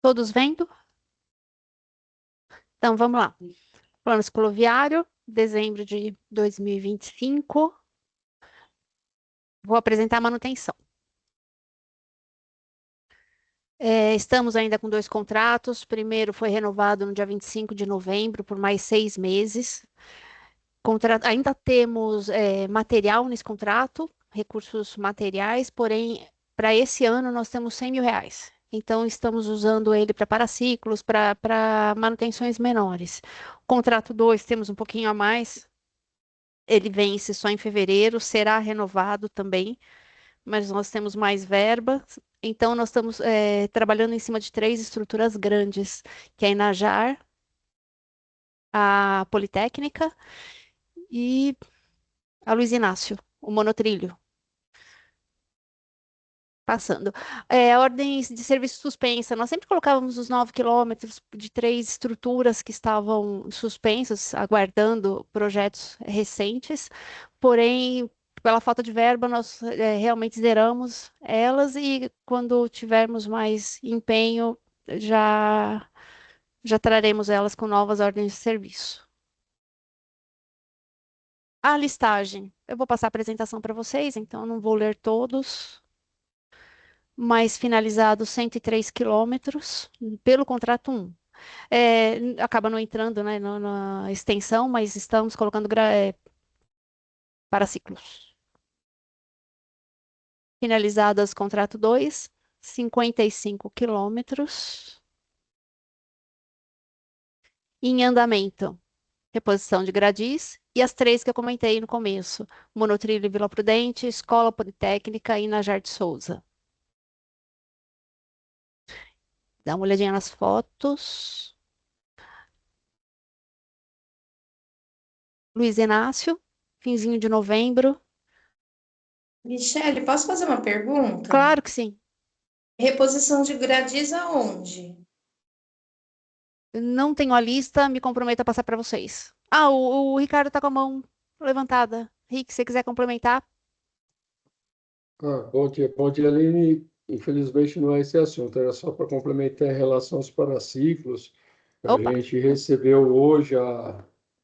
Todos vendo? Então, vamos lá. Plano cicloviário, dezembro de 2025. Vou apresentar a manutenção. Estamos ainda com 2 contratos. O primeiro foi renovado no dia 25 de novembro por mais 6 meses. Ainda temos material nesse contrato, recursos materiais, porém, para esse ano nós temos R$ 100.000. Então, estamos usando ele para paraciclos, para manutenções menores. Contrato 2, temos um pouquinho a mais. Ele vence só em fevereiro, será renovado também, mas nós temos mais verba. Então, nós estamos trabalhando em cima de 3 estruturas grandes, que é a Inajar, a Politécnica e a Luiz Inácio, o monotrilho. Passando. Ordens de serviço suspensa. Nós sempre colocávamos os 9 quilômetros de 3 estruturas que estavam suspensas, aguardando projetos recentes. Porém, pela falta de verba, nós realmente zeramos elas e quando tivermos mais empenho, já, já traremos elas com novas ordens de serviço. A listagem. Eu vou passar a apresentação para vocês, então eu não vou ler todos. Mais finalizado 103 quilômetros pelo contrato 1. Acaba não entrando, né, na extensão, mas estamos colocando para ciclos. Finalizadas contrato 2, 55 quilômetros. Em andamento, reposição de gradis e as 3 que eu comentei no começo: Monotrilho Vila Prudente, Escola Politécnica e Najar de Souza. Dá uma olhadinha nas fotos. Luiz Inácio, finzinho de novembro. Michele, posso fazer uma pergunta? Claro que sim. Reposição de gradis aonde? Não tenho a lista, me comprometo a passar para vocês. Ah, o Ricardo está com a mão levantada. Rick, se você quiser complementar. Bom dia, Aline. Infelizmente não é esse assunto, era só para complementar em relação aos paraciclos. A Opa, gente recebeu hoje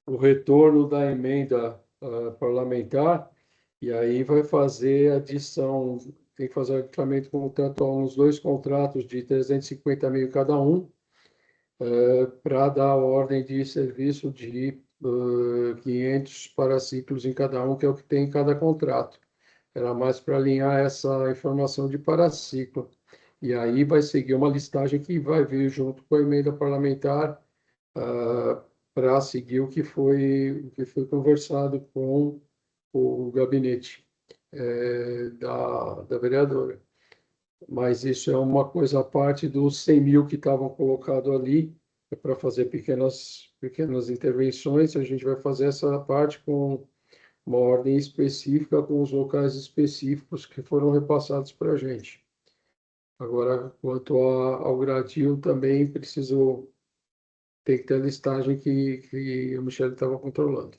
o retorno da emenda parlamentar e aí vai fazer adição, tem que fazer aditamento contratual nos 2 contratos de 350 mil cada um, para dar ordem de serviço de 500 paraciclos em cada um, que é o que tem em cada contrato. Era mais para alinhar essa informação de paraciclo. E aí vai seguir uma listagem que vai vir junto com a emenda parlamentar para seguir o que foi conversado com o gabinete da vereadora. Mas isso é uma coisa à parte dos 100 mil que estavam colocados ali para fazer pequenas intervenções. A gente vai fazer essa parte com uma ordem específica com os locais específicos que foram repassados para a gente. Agora, quanto ao gradil, também tem que ter a listagem que a Michelle estava controlando.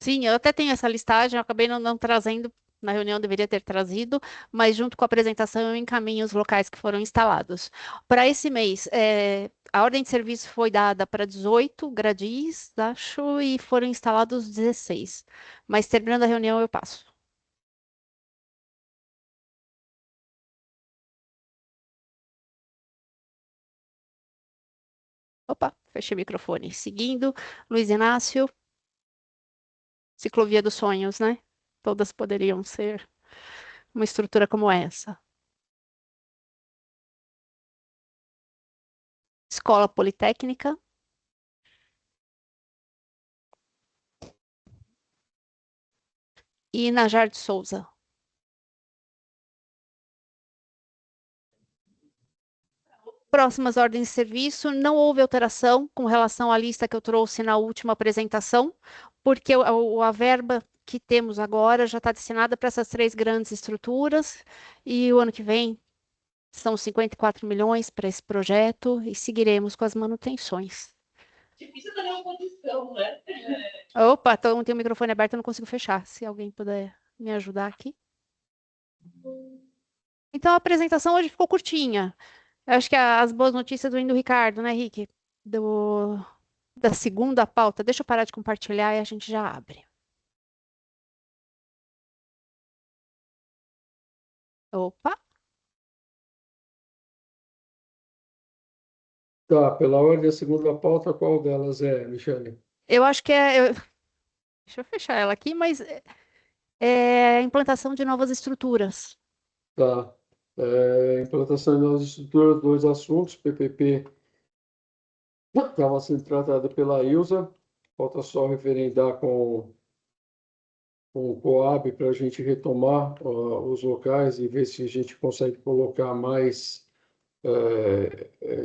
sim, eu até tenho essa listagem, eu acabei não trazendo, na reunião deveria ter trazido, mas junto com a apresentação eu encaminho os locais que foram instalados. Para esse mês, a ordem de serviço foi dada para 18 gradis, acho, e foram instalados 16. Mas terminando a reunião eu passo. Opa, fechei o microfone. Seguindo, Luiz Inácio, Ciclovia dos Sonhos, né? Todas poderiam ser uma estrutura como essa. Escola Politécnica. E Najar de Souza. Próximas ordens de serviço, não houve alteração com relação à lista que eu trouxe na última apresentação, porque a verba que temos agora já está destinada para essas 3 grandes estruturas, e o ano que vem são 54 milhões para esse projeto, e seguiremos com as manutenções. Difícil também uma condição, né? Opa, então tem o microfone aberto, eu não consigo fechar. Se alguém puder me ajudar aqui. Então, a apresentação hoje ficou curtinha. Eu acho que as boas notícias vêm do Ricardo, né, Rick? Do, da segunda pauta. Deixa eu parar de compartilhar e a gente já abre. Opa! Tá, pela ordem da segunda pauta, qual delas é, Michele? Eu acho que deixa eu fechar ela aqui, mas é a implantação de novas estruturas. Tá. Implantação de novas estruturas, dois assuntos, PPP estava sendo tratada pela Ilza, falta só referendar com o Coab para a gente retomar os locais e ver se a gente consegue colocar mais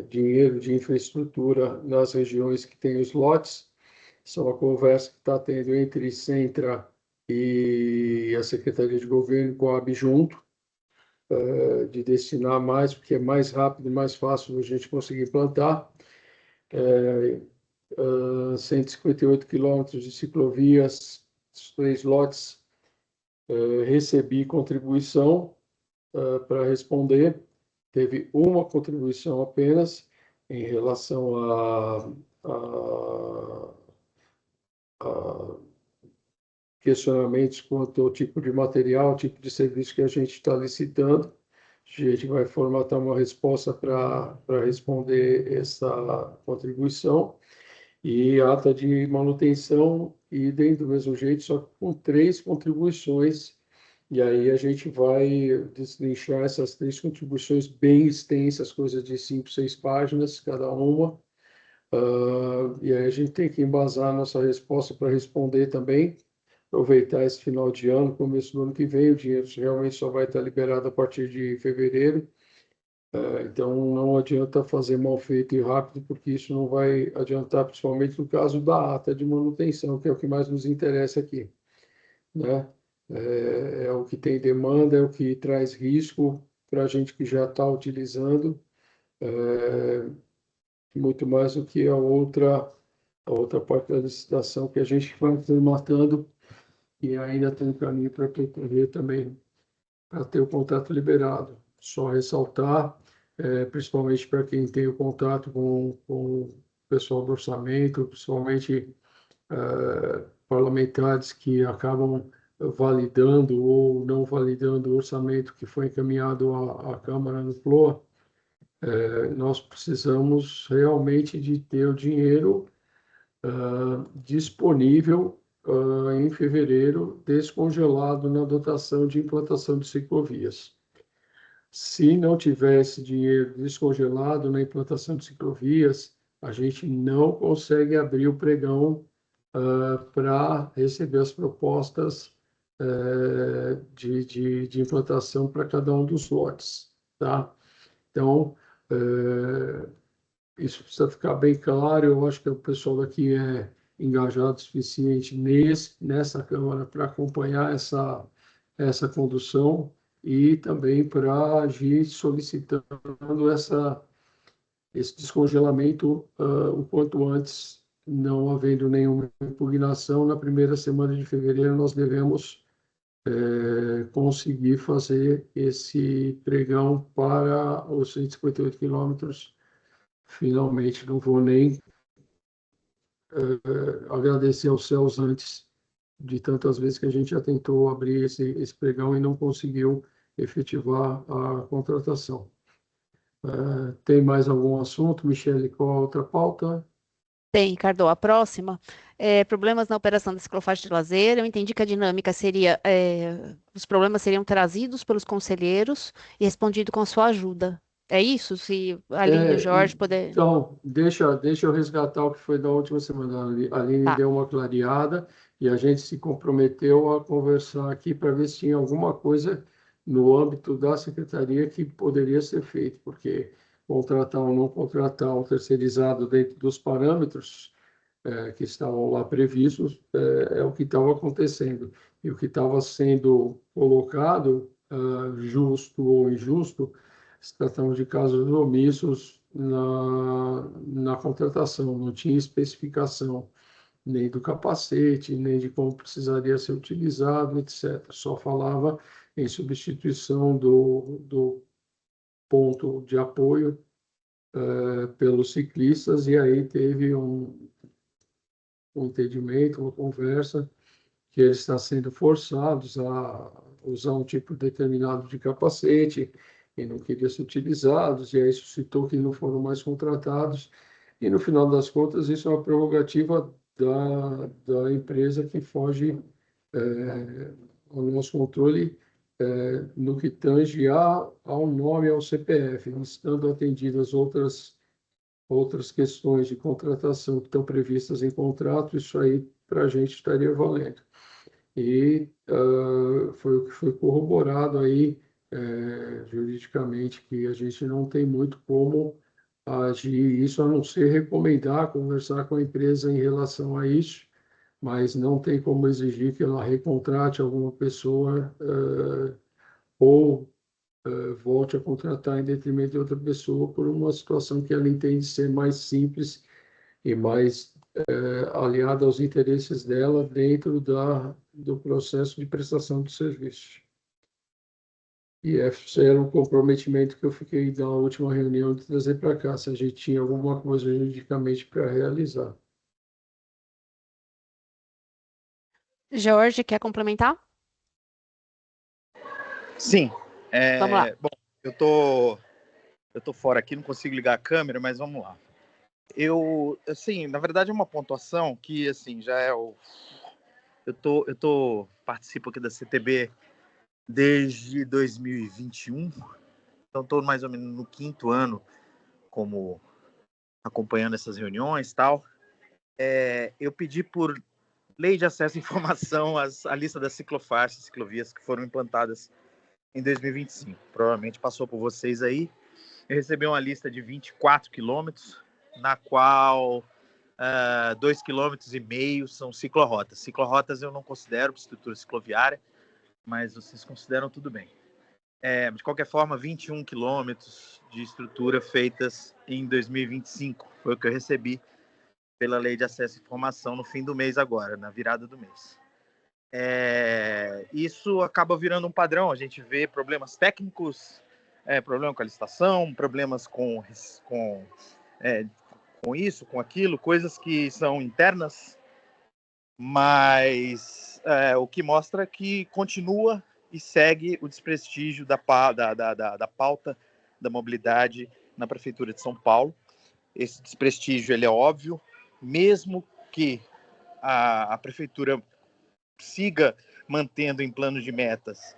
dinheiro de infraestrutura nas regiões que têm os lotes. Isso é uma conversa que está tendo entre Centra e a Secretaria de Governo, Coab junto, de destinar mais, porque é mais rápido e mais fácil a gente conseguir implantar. 158 quilômetros de ciclovias, os 3 lotes, recebi contribuição para responder. Teve uma contribuição apenas em relação a questionamentos quanto ao tipo de material, tipo de serviço que a gente está licitando. A gente vai formatar uma resposta para responder essa contribuição. E ata de manutenção, idem do mesmo jeito, só que com 3 contribuições. E aí a gente vai destrinchar essas 3 contribuições bem extensas, coisas de 5, 6 páginas cada uma. E aí a gente tem que embasar a nossa resposta para responder também, aproveitar esse final de ano, começo do ano que vem, o dinheiro realmente só vai estar liberado a partir de fevereiro. Então, não adianta fazer mal feito e rápido, porque isso não vai adiantar, principalmente no caso da ata de manutenção, que é o que mais nos interessa aqui, né? É o que tem demanda, é o que traz risco para a gente que já está utilizando, muito mais do que a outra parte da licitação que a gente vai matando e ainda tem um caminho para percorrer também para ter o contrato liberado. Só ressaltar, principalmente para quem tem o contato com o pessoal do orçamento, principalmente parlamentares que acabam validando ou não validando o orçamento que foi encaminhado à Câmara no PLOA, nós precisamos realmente de ter o dinheiro disponível em fevereiro, descongelado na dotação de implantação de ciclovias. Se não tivesse dinheiro descongelado na implantação de ciclovias, a gente não consegue abrir o pregão para receber as propostas de implantação para cada um dos lotes, tá? Então, isso precisa ficar bem claro. Eu acho que o pessoal daqui é engajado o suficiente nessa Câmara para acompanhar essa condução e também para agir solicitando esse descongelamento o quanto antes, não havendo nenhuma impugnação. Na primeira semana de fevereiro, nós devemos conseguir fazer esse pregão para os 158 quilômetros. Finalmente, não vou nem agradecer aos céus antes de tantas vezes que a gente já tentou abrir esse pregão e não conseguiu efetivar a contratação. Tem mais algum assunto, Michele? Qual a outra pauta? Tem, Ricardo, a próxima é problemas na operação da ciclofaixa de lazer. Eu entendi que a dinâmica seria, os problemas seriam trazidos pelos conselheiros e respondido com a sua ajuda. É isso? Se a Aline e o Jorge puder. Então, deixa eu resgatar o que foi da última semana. A Aline Tá. deu uma clareada e a gente se comprometeu a conversar aqui para ver se tinha alguma coisa no âmbito da secretaria que poderia ser feito, porque contratar ou não contratar um terceirizado dentro dos parâmetros que estavam lá previstos é o que estava acontecendo. E o que estava sendo colocado, justo ou injusto, se tratando de casos omissos na contratação, não tinha especificação nem do capacete, nem de como precisaria ser utilizado, etc. Só falava em substituição do ponto de apoio pelos ciclistas, e aí teve um entendimento, uma conversa, que eles estão sendo forçados a usar um tipo determinado de capacete e não queriam ser utilizados, e aí suscitou que não foram mais contratados, e no final das contas isso é uma prerrogativa da empresa que foge ao nosso controle no que tange ao nome e ao CPF, estando atendidas outras questões de contratação que estão previstas em contrato, isso aí para a gente estaria valendo. E foi o que foi corroborado aí juridicamente, que a gente não tem muito como agir isso, a não ser recomendar, conversar com a empresa em relação a isso, mas não tem como exigir que ela recontrate alguma pessoa ou volte a contratar em detrimento de outra pessoa por uma situação que ela entende ser mais simples e mais aliada aos interesses dela dentro do processo de prestação de serviço. E esse era um comprometimento que eu fiquei da última reunião de trazer para cá, se a gente tinha alguma coisa juridicamente para realizar. Jorge, quer complementar? Sim. Vamos lá. Bom, eu tô fora aqui, não consigo ligar a câmera, mas vamos lá. Assim, na verdade é uma pontuação que, assim, já é o... participo aqui da CTB desde 2021, então estou mais ou menos no 5º ano como acompanhando essas reuniões e tal. Eu pedi por lei de acesso à informação a lista das ciclofaixas, ciclovias que foram implantadas em 2025. Provavelmente passou por vocês aí. Eu recebi uma lista de 24 quilômetros, na qual 2,5 km são ciclorotas. Ciclorotas eu não considero estrutura cicloviária, mas vocês consideram tudo bem. De qualquer forma, 21 quilômetros de estrutura feitas em 2025 foi o que eu recebi pela Lei de Acesso à Informação no fim do mês agora, na virada do mês. Isso acaba virando um padrão, a gente vê problemas técnicos, problema com a licitação, problemas com isso, com aquilo, coisas que são internas, mas o que mostra que continua e segue o desprestígio da pauta da mobilidade na Prefeitura de São Paulo. Esse desprestígio ele é óbvio, mesmo que a Prefeitura siga mantendo em plano de metas.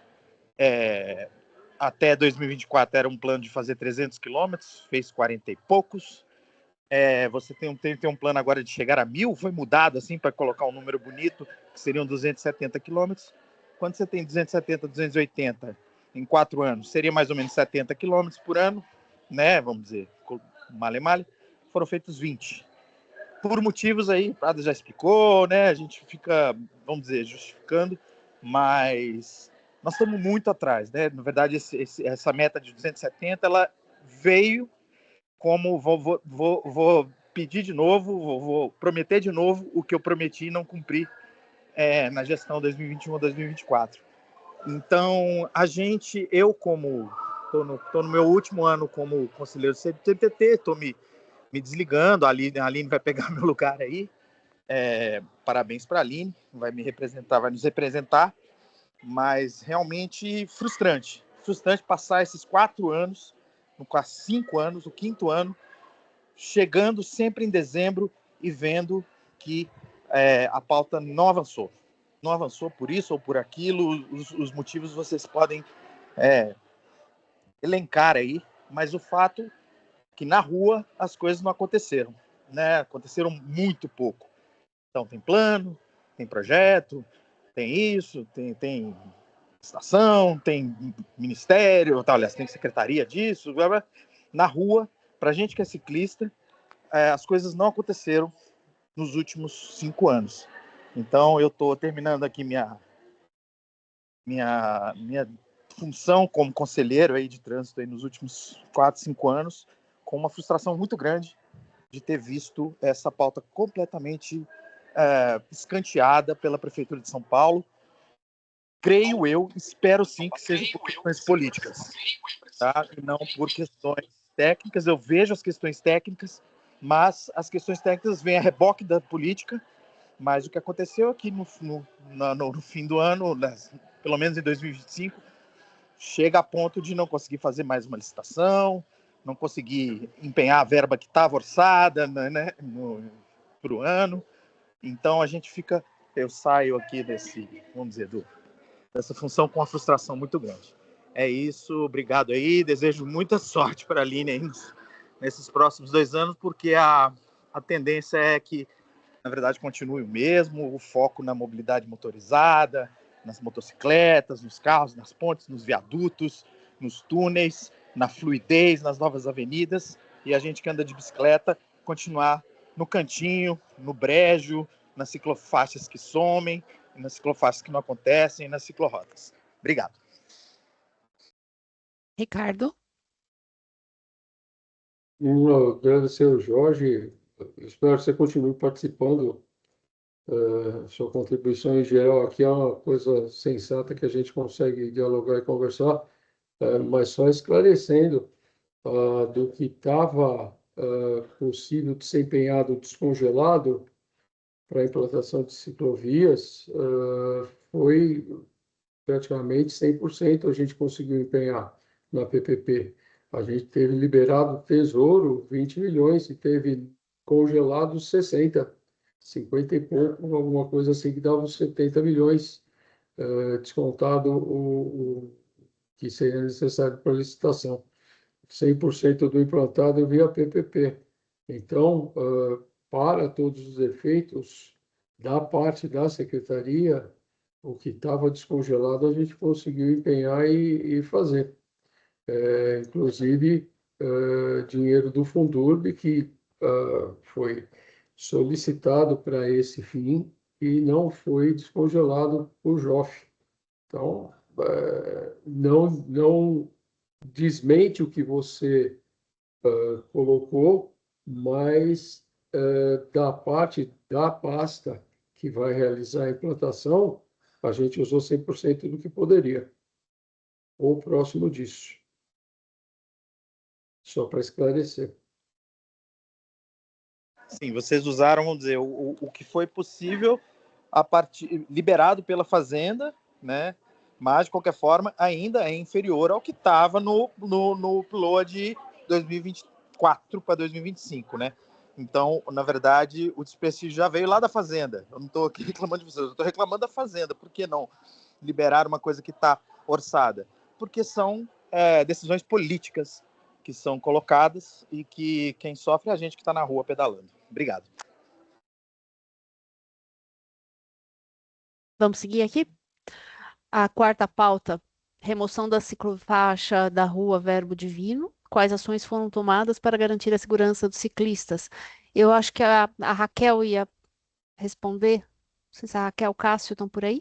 Até 2024 era um plano de fazer 300 quilômetros, fez 40 e poucos. Você tem um plano agora de chegar a 1.000, foi mudado assim para colocar um número bonito, que seriam 270 quilômetros. Quando você tem 270, 280 em 4 anos, seria mais ou menos 70 quilômetros por ano, né? Vamos dizer, male, foram feitos 20. Por motivos aí, o Prada já explicou, né? A gente fica, vamos dizer, justificando, mas nós estamos muito atrás, né? Na verdade, essa meta de 270, ela veio como vou pedir de novo, vou prometer de novo o que eu prometi e não cumpri na gestão 2021-2024. Então, eu como estou no meu último ano como conselheiro do CTT, estou me desligando, a Aline vai pegar meu lugar aí. Parabéns para a Aline, vai nos representar, mas realmente frustrante passar esses 4 anos, quase 5 anos, o 5º ano, chegando sempre em dezembro e vendo que a pauta não avançou por isso ou por aquilo. Os motivos vocês podem elencar aí, mas o fato é que na rua as coisas não aconteceram, né? Aconteceram muito pouco. Então tem plano, tem projeto, tem isso, tem estação, tem ministério, aliás, tem secretaria disso, blá, blá. Na rua, para gente que é ciclista, as coisas não aconteceram nos últimos 5 anos. Então eu estou terminando aqui minha função como conselheiro aí de trânsito aí nos últimos 4, 5 anos, com uma frustração muito grande de ter visto essa pauta completamente escanteada pela Prefeitura de São Paulo. Espero sim que seja por questões políticas, tá? E não por questões técnicas, eu vejo as questões técnicas, mas as questões técnicas vêm a reboque da política. Mas o que aconteceu aqui no fim do ano, pelo menos em 2025, chega a ponto de não conseguir fazer mais uma licitação, não conseguir empenhar a verba que estava orçada, né, para o ano. Então a gente fica, eu saio aqui vamos dizer, dessa função com uma frustração muito grande. É isso, obrigado aí, desejo muita sorte para a Aline aí nesses próximos 2 anos, porque a tendência é que, na verdade, continue o mesmo, o foco na mobilidade motorizada, nas motocicletas, nos carros, nas pontes, nos viadutos, nos túneis, na fluidez, nas novas avenidas, e a gente que anda de bicicleta continuar no cantinho, no brejo, nas ciclofaixas que somem, nas ciclofaixas que não acontecem, nas ciclorotas. Obrigado. Ricardo? Agradecer ao Jorge, espero que você continue participando. Sua contribuição em geral aqui é uma coisa sensata que a gente consegue dialogar e conversar, mas só esclarecendo do que estava possível de ser empenhado descongelado para a implantação de ciclovias, foi praticamente 100% a gente conseguiu empenhar na PPP. A gente teve liberado Tesouro 20 milhões e teve congelado 60, 50 e pouco, alguma coisa assim, que dava uns 70 milhões, descontado o que seria necessário para a licitação. 100% do implantado via PPP. Então, para todos os efeitos, da parte da secretaria, o que estava descongelado a gente conseguiu empenhar e fazer. Inclusive, dinheiro do Fundurb, que foi solicitado para esse fim e não foi descongelado por JOF. Então, não desmente o que você colocou, mas da parte da pasta que vai realizar a implantação, a gente usou 100% do que poderia, ou próximo disso. Só para esclarecer. Sim, vocês usaram, vamos dizer, o que foi possível liberado pela Fazenda, né? Mas, de qualquer forma, ainda é inferior ao que estava no PLOA de 2024 para 2025, né? Então, na verdade, o desperdício já veio lá da Fazenda. Eu não estou aqui reclamando de vocês, eu estou reclamando da Fazenda. Por que não liberar uma coisa que está orçada? Porque são decisões políticas que são colocadas e que quem sofre é a gente que está na rua pedalando. Obrigado. Vamos seguir aqui? A quarta pauta, remoção da ciclofaixa da rua Verbo Divino. Quais ações foram tomadas para garantir a segurança dos ciclistas? Eu acho que a Raquel ia responder. Não sei se a Raquel e o Cássio estão por aí.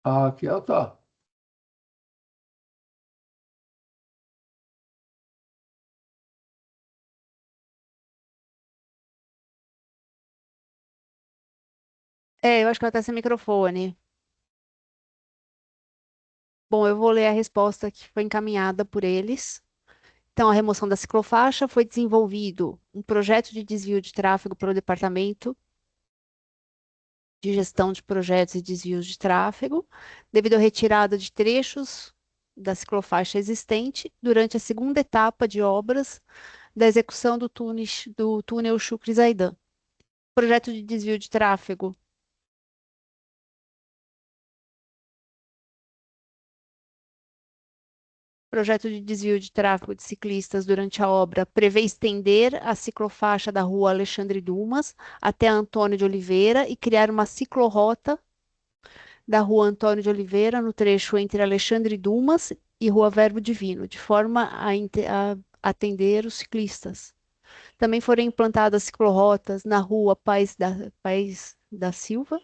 Aqui ela está. Eu acho que ela está sem microfone. Bom, eu vou ler a resposta que foi encaminhada por eles. Então, a remoção da ciclofaixa foi desenvolvido um projeto de desvio de tráfego pelo Departamento de Gestão de Projetos e Desvios de Tráfego, devido à retirada de trechos da ciclofaixa existente durante a segunda etapa de obras da execução do túnel Chucre-Zaidan. Projeto de desvio de tráfego Projeto de desvio de tráfego de ciclistas durante a obra prevê estender a ciclofaixa da rua Alexandre Dumas até Antônio de Oliveira e criar uma ciclorrota da rua Antônio de Oliveira no trecho entre Alexandre Dumas e Rua Verbo Divino, de forma a atender os ciclistas. Também foram implantadas ciclorrotas na rua Pais da Silva,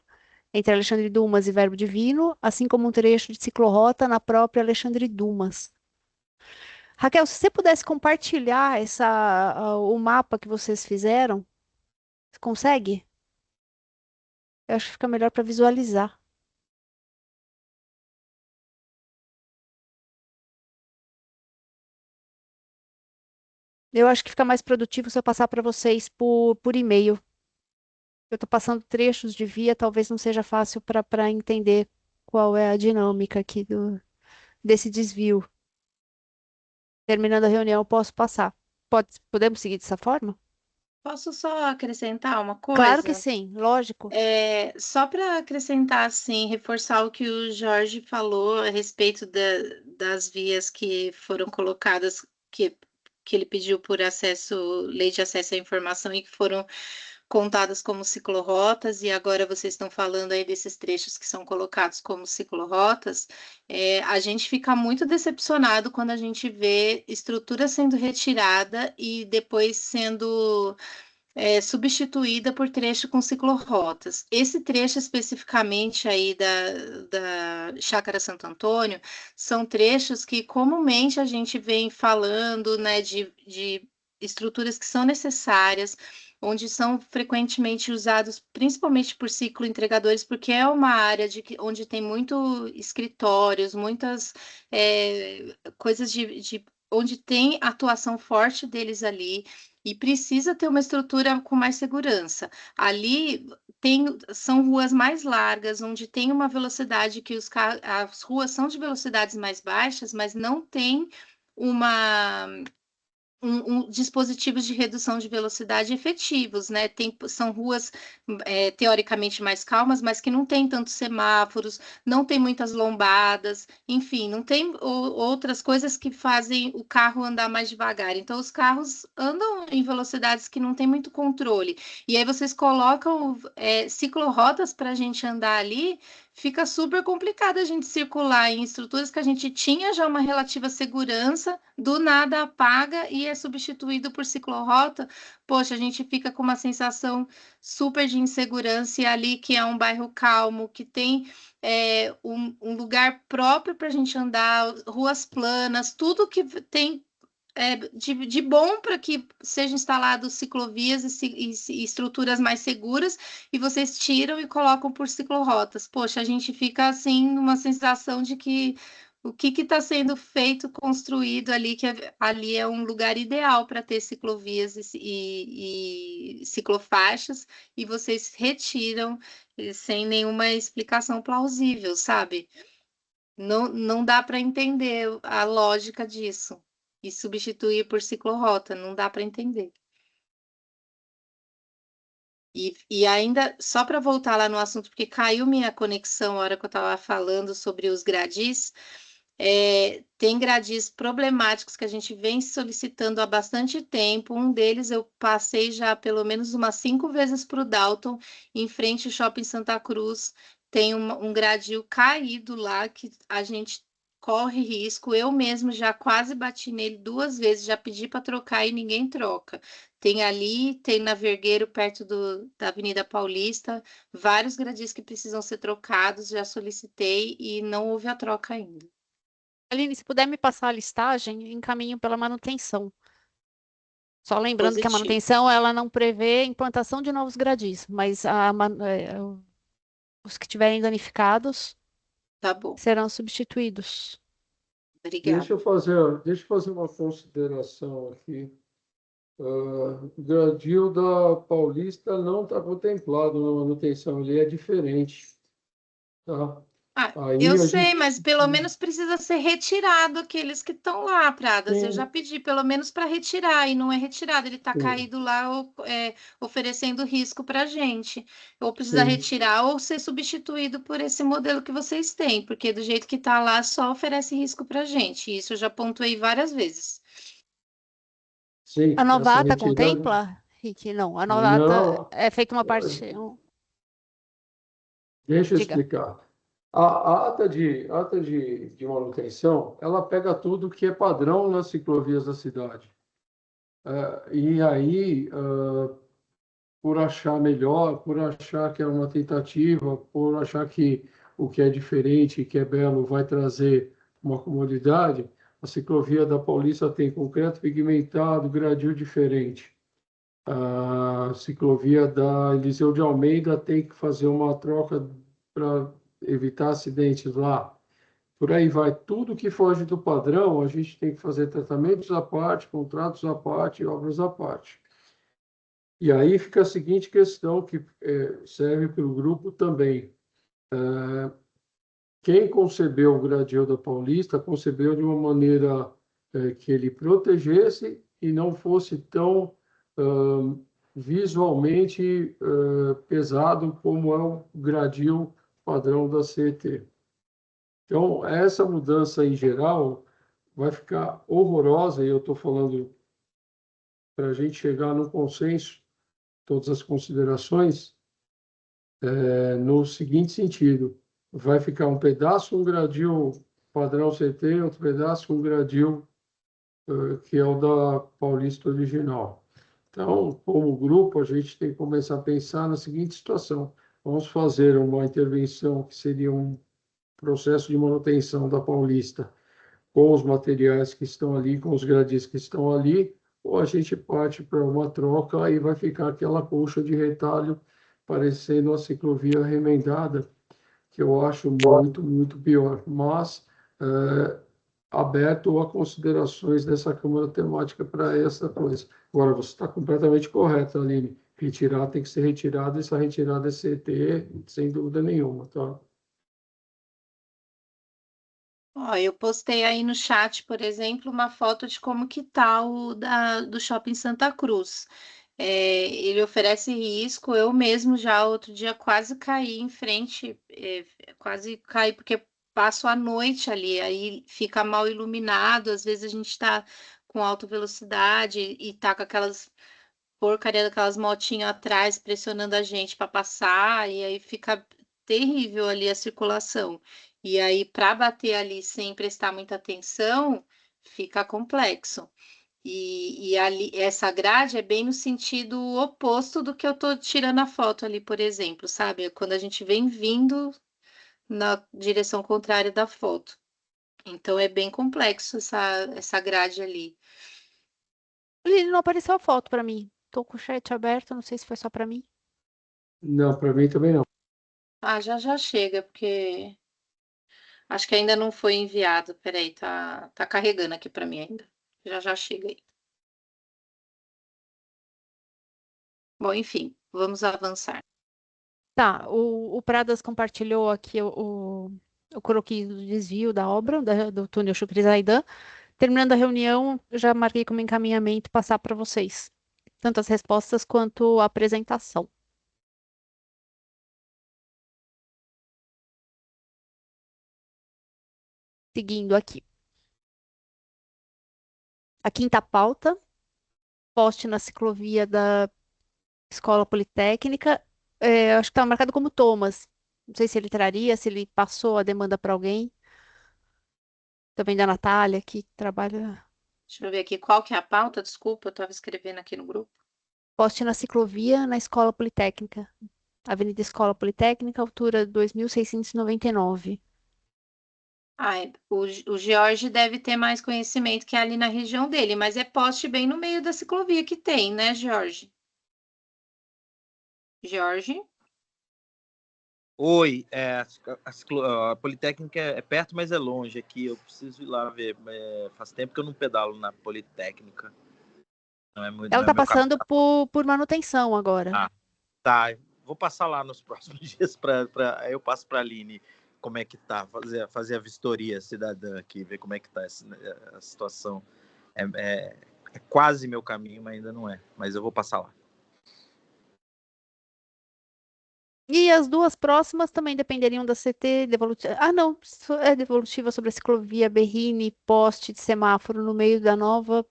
entre Alexandre Dumas e Verbo Divino, assim como um trecho de ciclorrota na própria Alexandre Dumas. Raquel, se você pudesse compartilhar o mapa que vocês fizeram, você consegue? Eu acho que fica melhor para visualizar. Eu acho que fica mais produtivo se eu passar para vocês por e-mail. Eu estou passando trechos de via, talvez não seja fácil para entender qual é a dinâmica aqui desse desvio. Terminando a reunião, eu posso passar. Podemos seguir dessa forma? Posso só acrescentar uma Claro que coisa? sim, lógico. Só para acrescentar, assim, reforçar o que o Jorge falou a respeito das vias que foram colocadas, que ele pediu por acesso, lei de acesso à informação e que foram contadas como ciclorotas, e agora vocês estão falando aí desses trechos que são colocados como ciclorotas. A gente fica muito decepcionado quando a gente vê estrutura sendo retirada e depois sendo substituída por trecho com ciclorotas. Esse trecho especificamente aí da Chácara Santo Antônio são trechos que comumente a gente vem falando, né, de estruturas que são necessárias, onde são frequentemente usados principalmente por cicloentregadores, porque é uma área onde tem muito escritórios, muitas coisas onde tem atuação forte deles ali, e precisa ter uma estrutura com mais segurança. Ali são ruas mais largas, onde tem uma velocidade que as ruas são de velocidades mais baixas, mas não tem uma dispositivos de redução de velocidade efetivos, né? São ruas teoricamente mais calmas, mas que não tem tantos semáforos, não tem muitas lombadas, enfim, não tem outras coisas que fazem o carro andar mais devagar. Então, os carros andam em velocidades que não tem muito controle. E aí vocês colocam ciclorotas para a gente andar ali, fica super complicado a gente circular em estruturas que a gente tinha já uma relativa segurança, do nada apaga e é substituído por ciclorota. Poxa, a gente fica com uma sensação super de insegurança, e ali que é um bairro calmo, que tem um lugar próprio para a gente andar, ruas planas, tudo que tem de bom para que sejam instalados ciclovias e estruturas mais seguras, e vocês tiram e colocam por ciclorotas. Poxa, a gente fica assim numa sensação de que o que está sendo feito, construído ali, ali é um lugar ideal para ter ciclovias e ciclofaixas, e vocês retiram sem nenhuma explicação plausível, sabe? Não dá para entender a lógica disso. E substituir por ciclorota, não dá para entender. E ainda, só para voltar lá no assunto, porque caiu minha conexão na hora que eu estava falando sobre os gradis, tem gradis problemáticos que a gente vem solicitando há bastante tempo. Um deles eu passei já pelo menos umas 5 vezes para o Dalton, em frente ao Shopping Santa Cruz. Tem um gradil caído lá que a gente corre risco. Eu mesmo já quase bati nele 2 vezes, já pedi para trocar e ninguém troca. Tem ali, tem na Vergueiro, perto da Avenida Paulista, vários gradis que precisam ser trocados, já solicitei e não houve a troca ainda. Aline, se puder me passar a listagem, encaminho pela manutenção. Só lembrando que a Positivo. manutenção ela não prevê implantação de novos gradis, mas os que tiverem danificados Tá bom, serão substituídos. obrigada. Deixa eu fazer uma consideração aqui. O gradil da Paulista não está contemplado na manutenção, ele é diferente. Tá? Aí Eu a sei, gente- mas pelo menos precisa ser retirado aqueles que estão lá, Pradas. Eu já Sim, pedi pelo menos para retirar e não é retirado. Ele está sim, caído lá, oferecendo risco para a gente. Ou precisa sim. retirar ou ser substituído por esse modelo que vocês têm, porque do jeito que está lá só oferece risco para a gente. Isso eu já pontuei várias vezes. Sim, A essa novata retirada. contempla, Rick? Não, a novata Não, é feita uma parte. deixa eu Diga. explicar. A ata de manutenção, ela pega tudo que é padrão nas ciclovias da cidade. E aí, por achar melhor, por achar que é uma tentativa, por achar que o que é diferente, que é belo, vai trazer uma comodidade, a ciclovia da Paulista tem concreto pigmentado, gradil diferente. A ciclovia da Eliseu de Almeida tem que fazer uma troca para evitar acidentes lá. Por aí vai. Tudo que foge do padrão, a gente tem que fazer tratamentos à parte, contratos à parte, obras à parte. E aí fica a seguinte questão que serve para o grupo também. Quem concebeu o Gradil da Paulista concebeu de uma maneira que ele protegesse e não fosse tão visualmente pesado como é o gradil padrão da CET. Então, essa mudança em geral vai ficar horrorosa, e eu estou falando para a gente chegar no consenso, todas as considerações, no seguinte sentido: vai ficar um pedaço, um gradil padrão CT, outro pedaço, um gradil que é o da Paulista original. Então, como grupo, a gente tem que começar a pensar na seguinte situação: vamos fazer uma intervenção que seria um processo de manutenção da Paulista com os materiais que estão ali, com os gradis que estão ali, ou a gente parte para uma troca e vai ficar aquela colcha de retalho parecendo a ciclovia remendada, que eu acho muito, muito pior. Mas aberto a considerações dessa Câmara Temática para essa coisa. Agora, você está completamente correta, Aline. Retirar tem que ser retirado, essa retirada é CT, sem dúvida nenhuma, tá? Ó, eu postei aí no chat, por exemplo, uma foto de como que tá do Shopping Santa Cruz. Ele oferece risco, eu mesmo já outro dia quase caí em frente, quase caí porque passo a noite ali, aí fica mal iluminado, às vezes a gente está com alta velocidade e tá com aquelas porcaria daquelas motinhas atrás pressionando a gente para passar, e aí fica terrível ali a circulação. E aí, para bater ali sem prestar muita atenção, fica complexo. E ali, essa grade é bem no sentido oposto do que eu tô tirando a foto ali, por exemplo, sabe? Quando a gente vem vindo na direção contrária da foto. Então é bem complexo essa grade ali. Ele não apareceu a foto para mim. Tô com o chat aberto, não sei se foi só para mim. Não, para mim também não. Ah, já chega, porque acho que ainda não foi enviado. Peraí, tá carregando aqui para mim ainda. Já chega aí. Bom, enfim, vamos avançar. Tá, o Pradas compartilhou aqui o croquis do desvio da obra, do túnel Chucri Zaidan. Terminando a reunião, eu já marquei como encaminhamento passar para vocês, tanto as respostas quanto a apresentação. Seguindo aqui. A quinta pauta, poste na ciclovia da Escola Politécnica. Acho que estava marcado como Thomas. Não sei se ele traria, se ele passou a demanda para alguém. Também da Natália, que trabalha. Deixa eu ver aqui qual que é a pauta. Desculpa, eu estava escrevendo aqui no grupo. Poste na ciclovia na Escola Politécnica. Avenida Escola Politécnica, altura 2.699. Ai, o George deve ter mais conhecimento que é ali na região dele, mas é poste bem no meio da ciclovia que tem, né, George? George? Oi, a Politécnica é perto, mas é longe aqui. Eu preciso ir lá ver. Faz tempo que eu não pedalo na Politécnica. Não é muito, Ela não é está meu passando caminho. por manutenção agora. Ah, tá. Vou passar lá nos próximos dias eu passo para a Aline como é que tá, fazer a vistoria cidadã aqui, ver como é que tá a situação. É quase meu caminho, mas ainda não é. Mas eu vou passar lá. E as duas próximas também dependeriam da CT devolutiva. Ah, não, é devolutiva sobre a ciclovia Berrini, poste de semáforo no meio da nova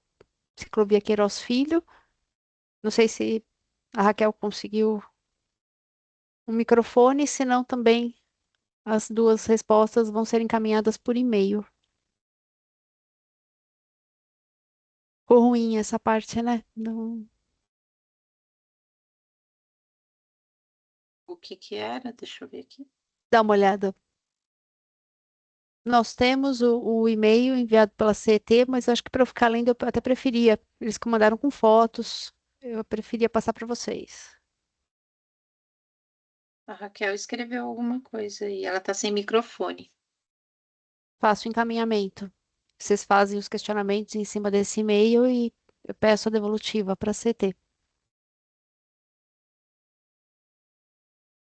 ciclovia Queiroz Filho. Não sei se a Raquel conseguiu um microfone, senão também as duas respostas vão ser encaminhadas por e-mail. Ficou ruim essa parte, né? Não... O que era? Deixa eu ver aqui. Dá uma olhada. Nós temos o e-mail enviado pela CET, mas acho que para eu ficar lendo eu até preferia. Eles que mandaram com fotos. eu preferia passar para vocês. A Raquel escreveu alguma coisa aí. Ela tá sem microfone. Faço o encaminhamento. Vocês fazem os questionamentos em cima desse e-mail e eu peço a devolutiva para a CT.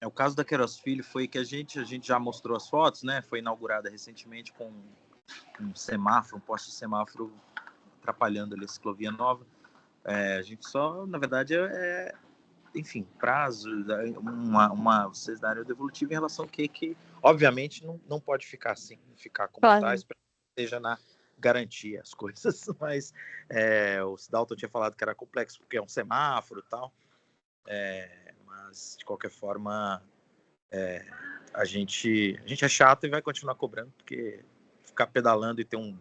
O caso da Queiroz Filho foi que a gente já mostrou as fotos, né? Foi inaugurada recentemente com um semáforo, um poste de semáforo atrapalhando ali a ciclovia nova. A gente só, na verdade, enfim, prazo, vocês darem o devolutivo em relação ao que obviamente não pode ficar assim, ficar como Claro. está, espero que esteja na garantia as coisas, mas o Dalton tinha falado que era complexo porque é um semáforo e tal, mas de qualquer forma a gente é chato e vai continuar cobrando, porque ficar pedalando e ter um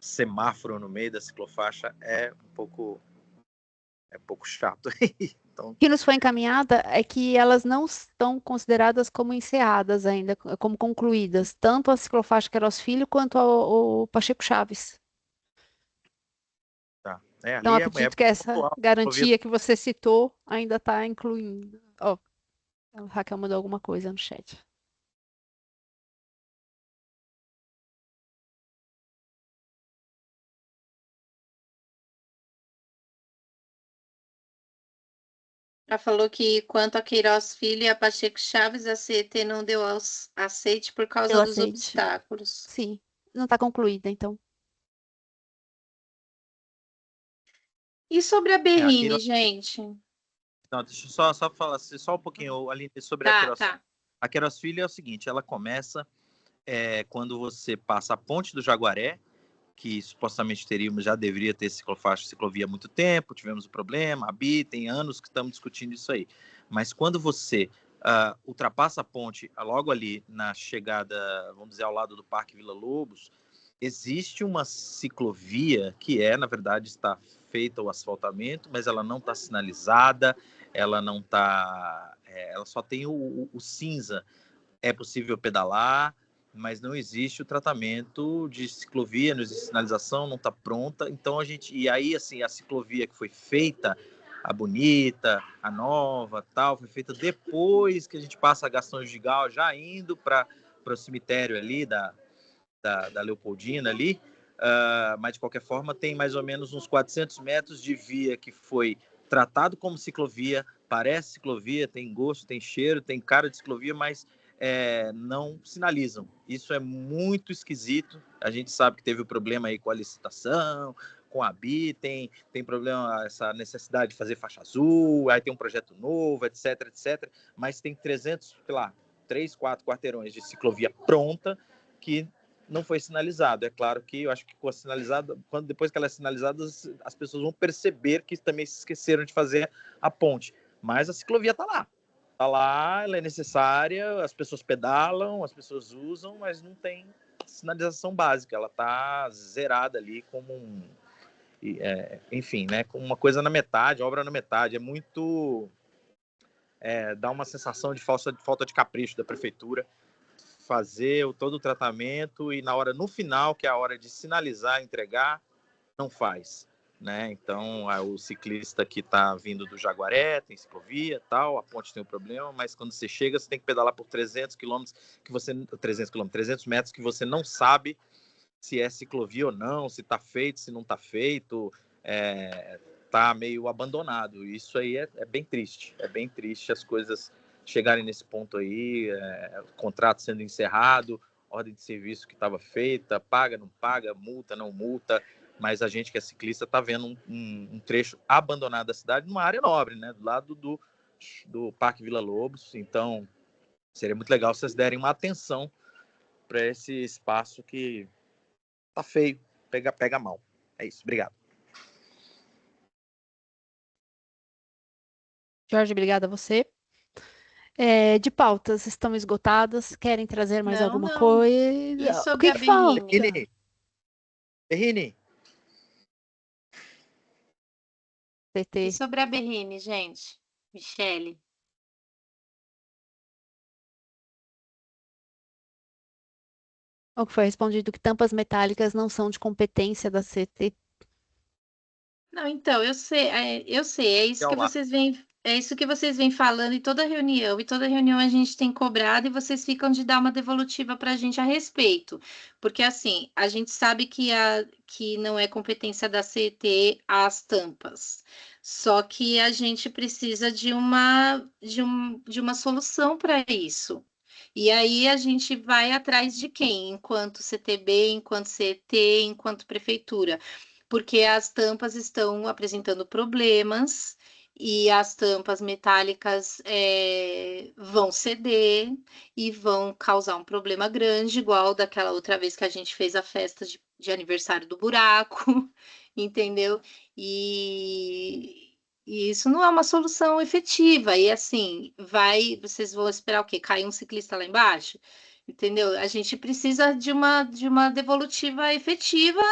semáforo no meio da ciclofaixa é um pouco chato. Então, O que nos foi encaminhada é que elas não estão consideradas como encerradas ainda, como concluídas, tanto a ciclofaixa Queiroz Filho quanto o Pacheco Chaves. tá. Então, Ali acredito que essa pontual, garantia que você citou ainda está incluindo. Ó, a Raquel mandou alguma coisa no chat. Ela falou que quanto a Queiroz Filho e a Pacheco Chaves, a CET não deu aceite por causa Deu dos aceite. obstáculos. Sim, não está concluída, então. E sobre a Berrine, Queiroz... gente? Não, deixa eu só falar só um pouquinho ali sobre a Queiroz. Tá. A Queiroz Filho é o seguinte, ela começa quando você passa a ponte do Jaguaré, que supostamente já deveria ter ciclofaixa, ciclovia há muito tempo, tivemos o problema, tem anos que estamos discutindo isso aí. Mas quando você ultrapassa a ponte, logo ali na chegada, vamos dizer, ao lado do Parque Vila Lobos, existe uma ciclovia que na verdade, está feita o asfaltamento, mas ela não está sinalizada, ela não está, ela só tem o cinza. É possível pedalar, mas não existe o tratamento de ciclovia, não existe sinalização, não está pronta. Então e aí assim, a ciclovia que foi feita, a bonita, a nova, tal, foi feita depois que a gente passa a Gastão Gigal, já indo para o cemitério ali da Leopoldina ali. Mas de qualquer forma tem mais ou menos uns 400 metros de via que foi tratado como ciclovia, parece ciclovia, tem gosto, tem cheiro, tem cara de ciclovia, mas não sinalizam. Isso é muito esquisito. A gente sabe que teve o problema aí com a licitação, com a BI, tem problema, essa necessidade de fazer faixa azul, aí tem um projeto novo, etc, etc. Mas tem 300, sei lá, 3, 4 quarteirões de ciclovia pronta que não foi sinalizado. É claro que eu acho que com a sinalizada, depois que ela é sinalizada, as pessoas vão perceber que também se esqueceram de fazer a ponte. Mas a ciclovia está lá. Está lá, ela é necessária, as pessoas pedalam, as pessoas usam, mas não tem sinalização básica. Ela está zerada ali como enfim, né, como uma coisa na metade, obra na metade. É muito... dá uma sensação de falta de capricho da prefeitura fazer todo o tratamento e no final, que é a hora de sinalizar, entregar, não faz. Né? Então, o ciclista que está vindo do Jaguaré, tem ciclovia, tal, a ponte tem um problema, mas quando você chega, você tem que pedalar por 300 quilômetros, 300 metros, que você não sabe se é ciclovia ou não, se está feito, se não está feito, está meio abandonado. Isso aí é bem triste as coisas chegarem nesse ponto aí, contrato sendo encerrado, ordem de serviço que estava feita, paga, não paga, multa, não multa, mas a gente que é ciclista está vendo um trecho abandonado da cidade, numa área nobre, né, do lado do Parque Vila Lobos. Então, seria muito legal se vocês derem uma atenção para esse espaço que tá feio, pega mal. É isso, obrigado. Jorge, obrigada a você. De pautas, estão esgotadas? Querem trazer mais alguma Não. coisa? E O sobre a que falta? Berrini. E TT. sobre a Berrine, gente? Michele. O que foi respondido que tampas metálicas não são de competência da CT. Não, então, eu sei, é isso que vocês vêm falando em toda reunião, e toda reunião a gente tem cobrado e vocês ficam de dar uma devolutiva para a gente a respeito. Porque, assim, a gente sabe que não é competência da CET as tampas, só que a gente precisa de uma solução para isso. E aí a gente vai atrás de quem? Enquanto CTB, enquanto CET, enquanto prefeitura, porque as tampas estão apresentando problemas e as tampas metálicas vão ceder e vão causar um problema grande, igual daquela outra vez que a gente fez a festa de aniversário do buraco, entendeu? E isso não é uma solução efetiva. E assim, vocês vão esperar o quê? Cair um ciclista lá embaixo? Entendeu? A gente precisa de uma devolutiva efetiva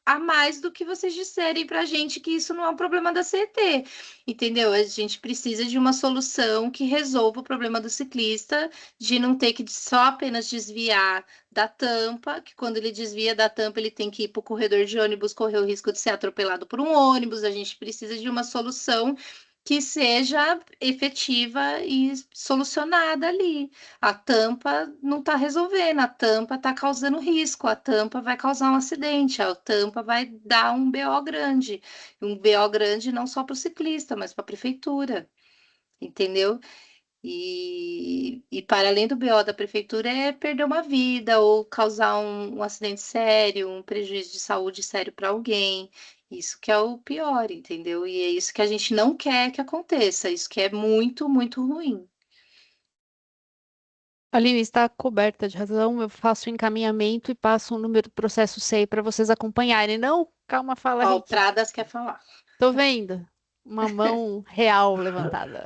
a mais do que vocês disserem para a gente que isso não é um problema da CET, entendeu? A gente precisa de uma solução que resolva o problema do ciclista, de não ter que só apenas desviar da tampa, que quando ele desvia da tampa ele tem que ir para o corredor de ônibus, correr o risco de ser atropelado por um ônibus. A gente precisa de uma solução que seja efetiva e solucionada ali. A tampa não está resolvendo, a tampa está causando risco, a tampa vai causar um acidente, a tampa vai dar um BO grande. Um BO grande não só para o ciclista, mas para a prefeitura, entendeu? E para além do BO da prefeitura é perder uma vida ou causar um acidente sério, um prejuízo de saúde sério para alguém. Isso que é o pior, entendeu? E é isso que a gente não quer que aconteça, isso que é muito, muito ruim. Aline, está coberta de razão. Eu faço o encaminhamento e passo o número do processo SEI para vocês acompanharem. Não, calma, fala, Ó, o Rick. Pradas quer falar. Tô vendo. Uma mão real levantada.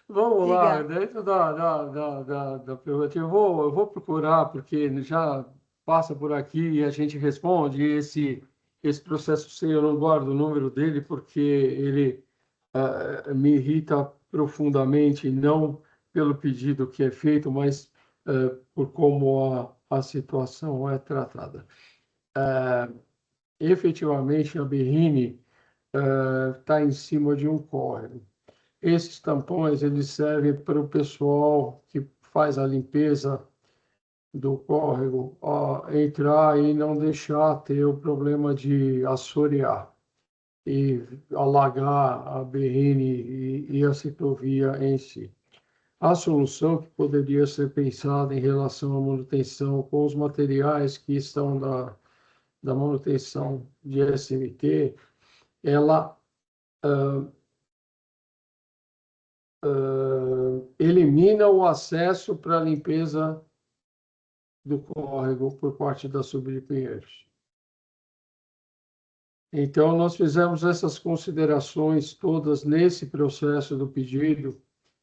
Vamos lá, Diga. dentro da prerrogativa, eu vou procurar, porque já passa por aqui e a gente responde. Esse processo SEI, eu não guardo o número dele, porque ele me irrita profundamente, não pelo pedido que é feito, mas por como a situação é tratada. Efetivamente, a Berrini está em cima de um córrego. Esses tampões eles servem para o pessoal que faz a limpeza do córrego entrar e não deixar ter o problema de assorear e alagar a Berrini e a ciclovia em si. A solução que poderia ser pensada em relação à manutenção com os materiais que estão da manutenção de SMT, ela elimina o acesso para a limpeza do córrego por parte da Subir de Pinheiros. Então, nós fizemos essas considerações todas nesse processo do pedido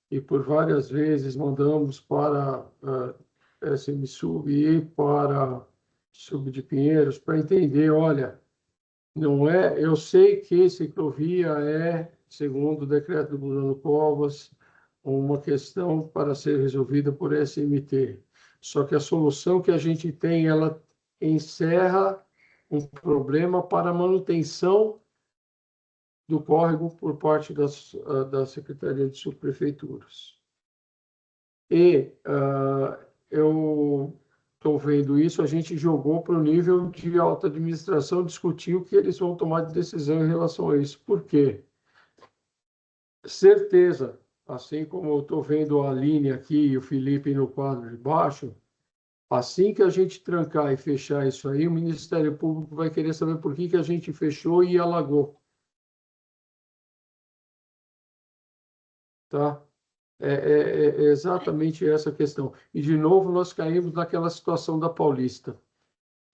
e por várias vezes mandamos para a SMSUB e para Subir de Pinheiros para entender, olha, não é, eu sei que ciclovia é, segundo o decreto do Bruno Covas, uma questão para ser resolvida por SMT. Só que a solução que a gente tem, ela encerra um problema para a manutenção do córrego por parte da Secretaria de Subprefeituras. E eu estou vendo isso, a gente jogou para o nível de alta administração, discutir o que eles vão tomar de decisão em relação a isso. Por quê? Certeza, assim como eu estou vendo a Aline aqui e o Felipe no quadro de baixo, assim que a gente trancar e fechar isso aí, o Ministério Público vai querer saber por que a gente fechou e alagou. Tá? É exatamente essa questão. E, de novo, nós caímos naquela situação da Paulista.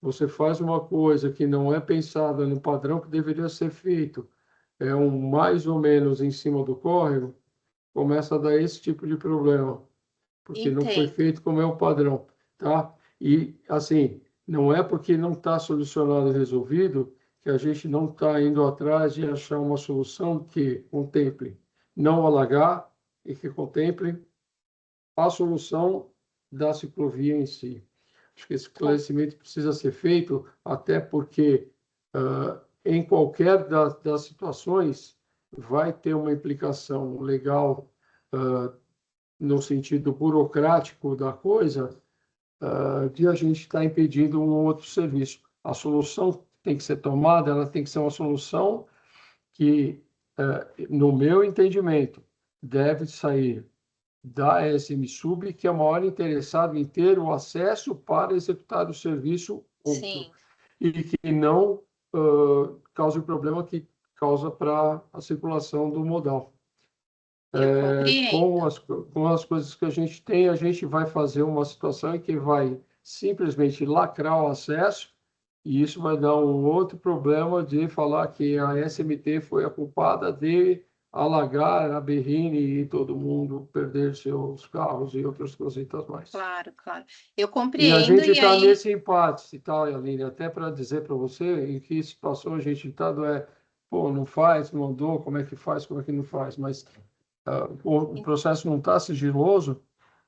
Você faz uma coisa que não é pensada no padrão que deveria ser feito, mais ou menos em cima do córrego, começa a dar esse tipo de problema, porque não foi Entendo. feito como é o padrão, tá? E, assim, não é porque não está solucionado e resolvido que a gente não está indo atrás de achar uma solução que contemple não alagar e que contemple a solução da ciclovia em si. Acho que esse esclarecimento precisa ser feito, até porque em qualquer das situações, vai ter uma implicação legal no sentido burocrático da coisa, de a gente estar impedindo um outro serviço. A solução tem que ser tomada, ela tem que ser uma solução que, no meu entendimento, deve sair da ESM-Sub, que é o maior interessado em ter o acesso para executar o serviço outro, Sim. e que não cause o problema que causa para a circulação do modal. Eu compreendo. Com as coisas que a gente tem, a gente vai fazer uma situação em que vai simplesmente lacrar o acesso, e isso vai dar um outro problema de falar que a SMT foi a culpada de alagar a Berrini e todo mundo perder seus carros e outras cositas mais. Claro, claro. Eu E a compreendo, gente e está aí, nesse empate, tá, Aline? Até para dizer para você em que situação a gente está, pô, não faz, mandou, como é que faz, como é que não faz, mas o processo não está sigiloso.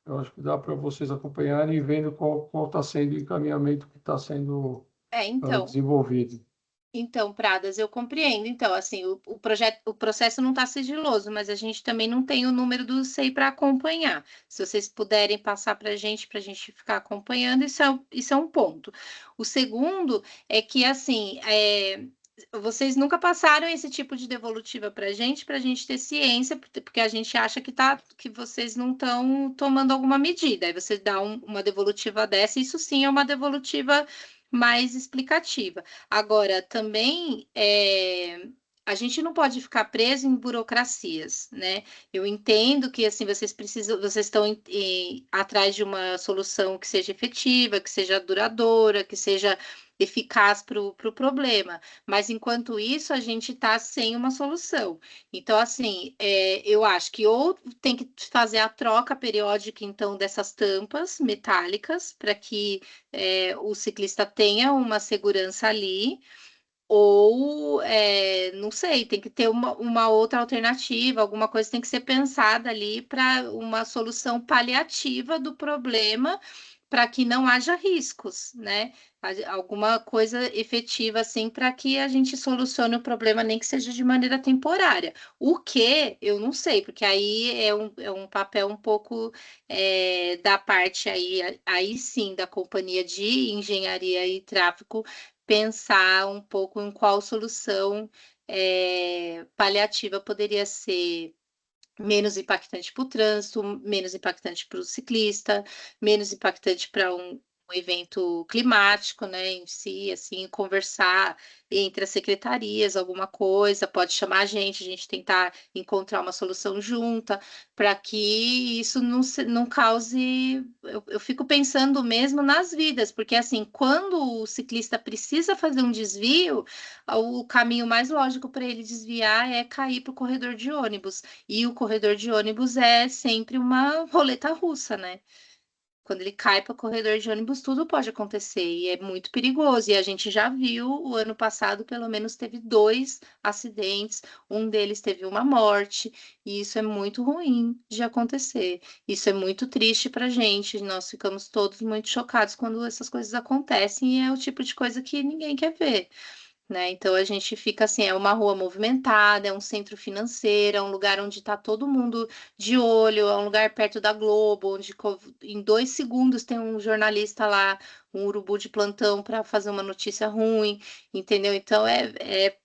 Eu acho que dá para vocês acompanharem e vendo qual está sendo o encaminhamento que está sendo então, desenvolvido. Pradas, eu compreendo. Então, assim, o processo não está sigiloso, mas a gente também não tem o número do SEI para acompanhar. Se vocês puderem passar para a gente ficar acompanhando, isso é um ponto. O segundo é que, assim, vocês nunca passaram esse tipo de devolutiva para a gente ter ciência, porque a gente acha que vocês não estão tomando alguma medida. Aí você dá uma devolutiva dessa, isso sim é uma devolutiva mais explicativa. Agora, também a gente não pode ficar preso em burocracias, né? Eu entendo que assim vocês estão atrás de uma solução que seja efetiva, que seja duradoura, que seja eficaz para o problema, mas enquanto isso a gente está sem uma solução. Então, assim, eu acho que ou tem que fazer a troca periódica, então, dessas tampas metálicas, para que o ciclista tenha uma segurança ali, ou, não sei, tem que ter uma outra alternativa, alguma coisa tem que ser pensada ali para uma solução paliativa do problema, para que não haja riscos, né? Alguma coisa efetiva, assim, para que a gente solucione o problema, nem que seja de maneira temporária. O que, eu não sei, porque aí é um papel um pouco da parte aí sim, da companhia de engenharia e tráfego, pensar um pouco em qual solução paliativa poderia ser menos impactante para o trânsito, menos impactante para o ciclista, menos impactante para um evento climático, né, em si, assim, conversar entre as secretarias, alguma coisa, pode chamar a gente tentar encontrar uma solução junta, para que isso não cause... Eu fico pensando mesmo nas vidas, porque, assim, quando o ciclista precisa fazer um desvio, o caminho mais lógico para ele desviar é cair para o corredor de ônibus, e o corredor de ônibus é sempre uma roleta russa, né? Quando ele cai para o corredor de ônibus, tudo pode acontecer e é muito perigoso. E a gente já viu, o ano passado, pelo menos teve 2 acidentes, um deles teve uma morte, e isso é muito ruim de acontecer. Isso é muito triste para a gente. Nós ficamos todos muito chocados quando essas coisas acontecem, e é o tipo de coisa que ninguém quer ver, né? Então a gente fica assim, é uma rua movimentada, é um centro financeiro, é um lugar onde está todo mundo de olho, é um lugar perto da Globo, onde em 2 segundos tem um jornalista lá, um urubu de plantão para fazer uma notícia ruim, entendeu? Então é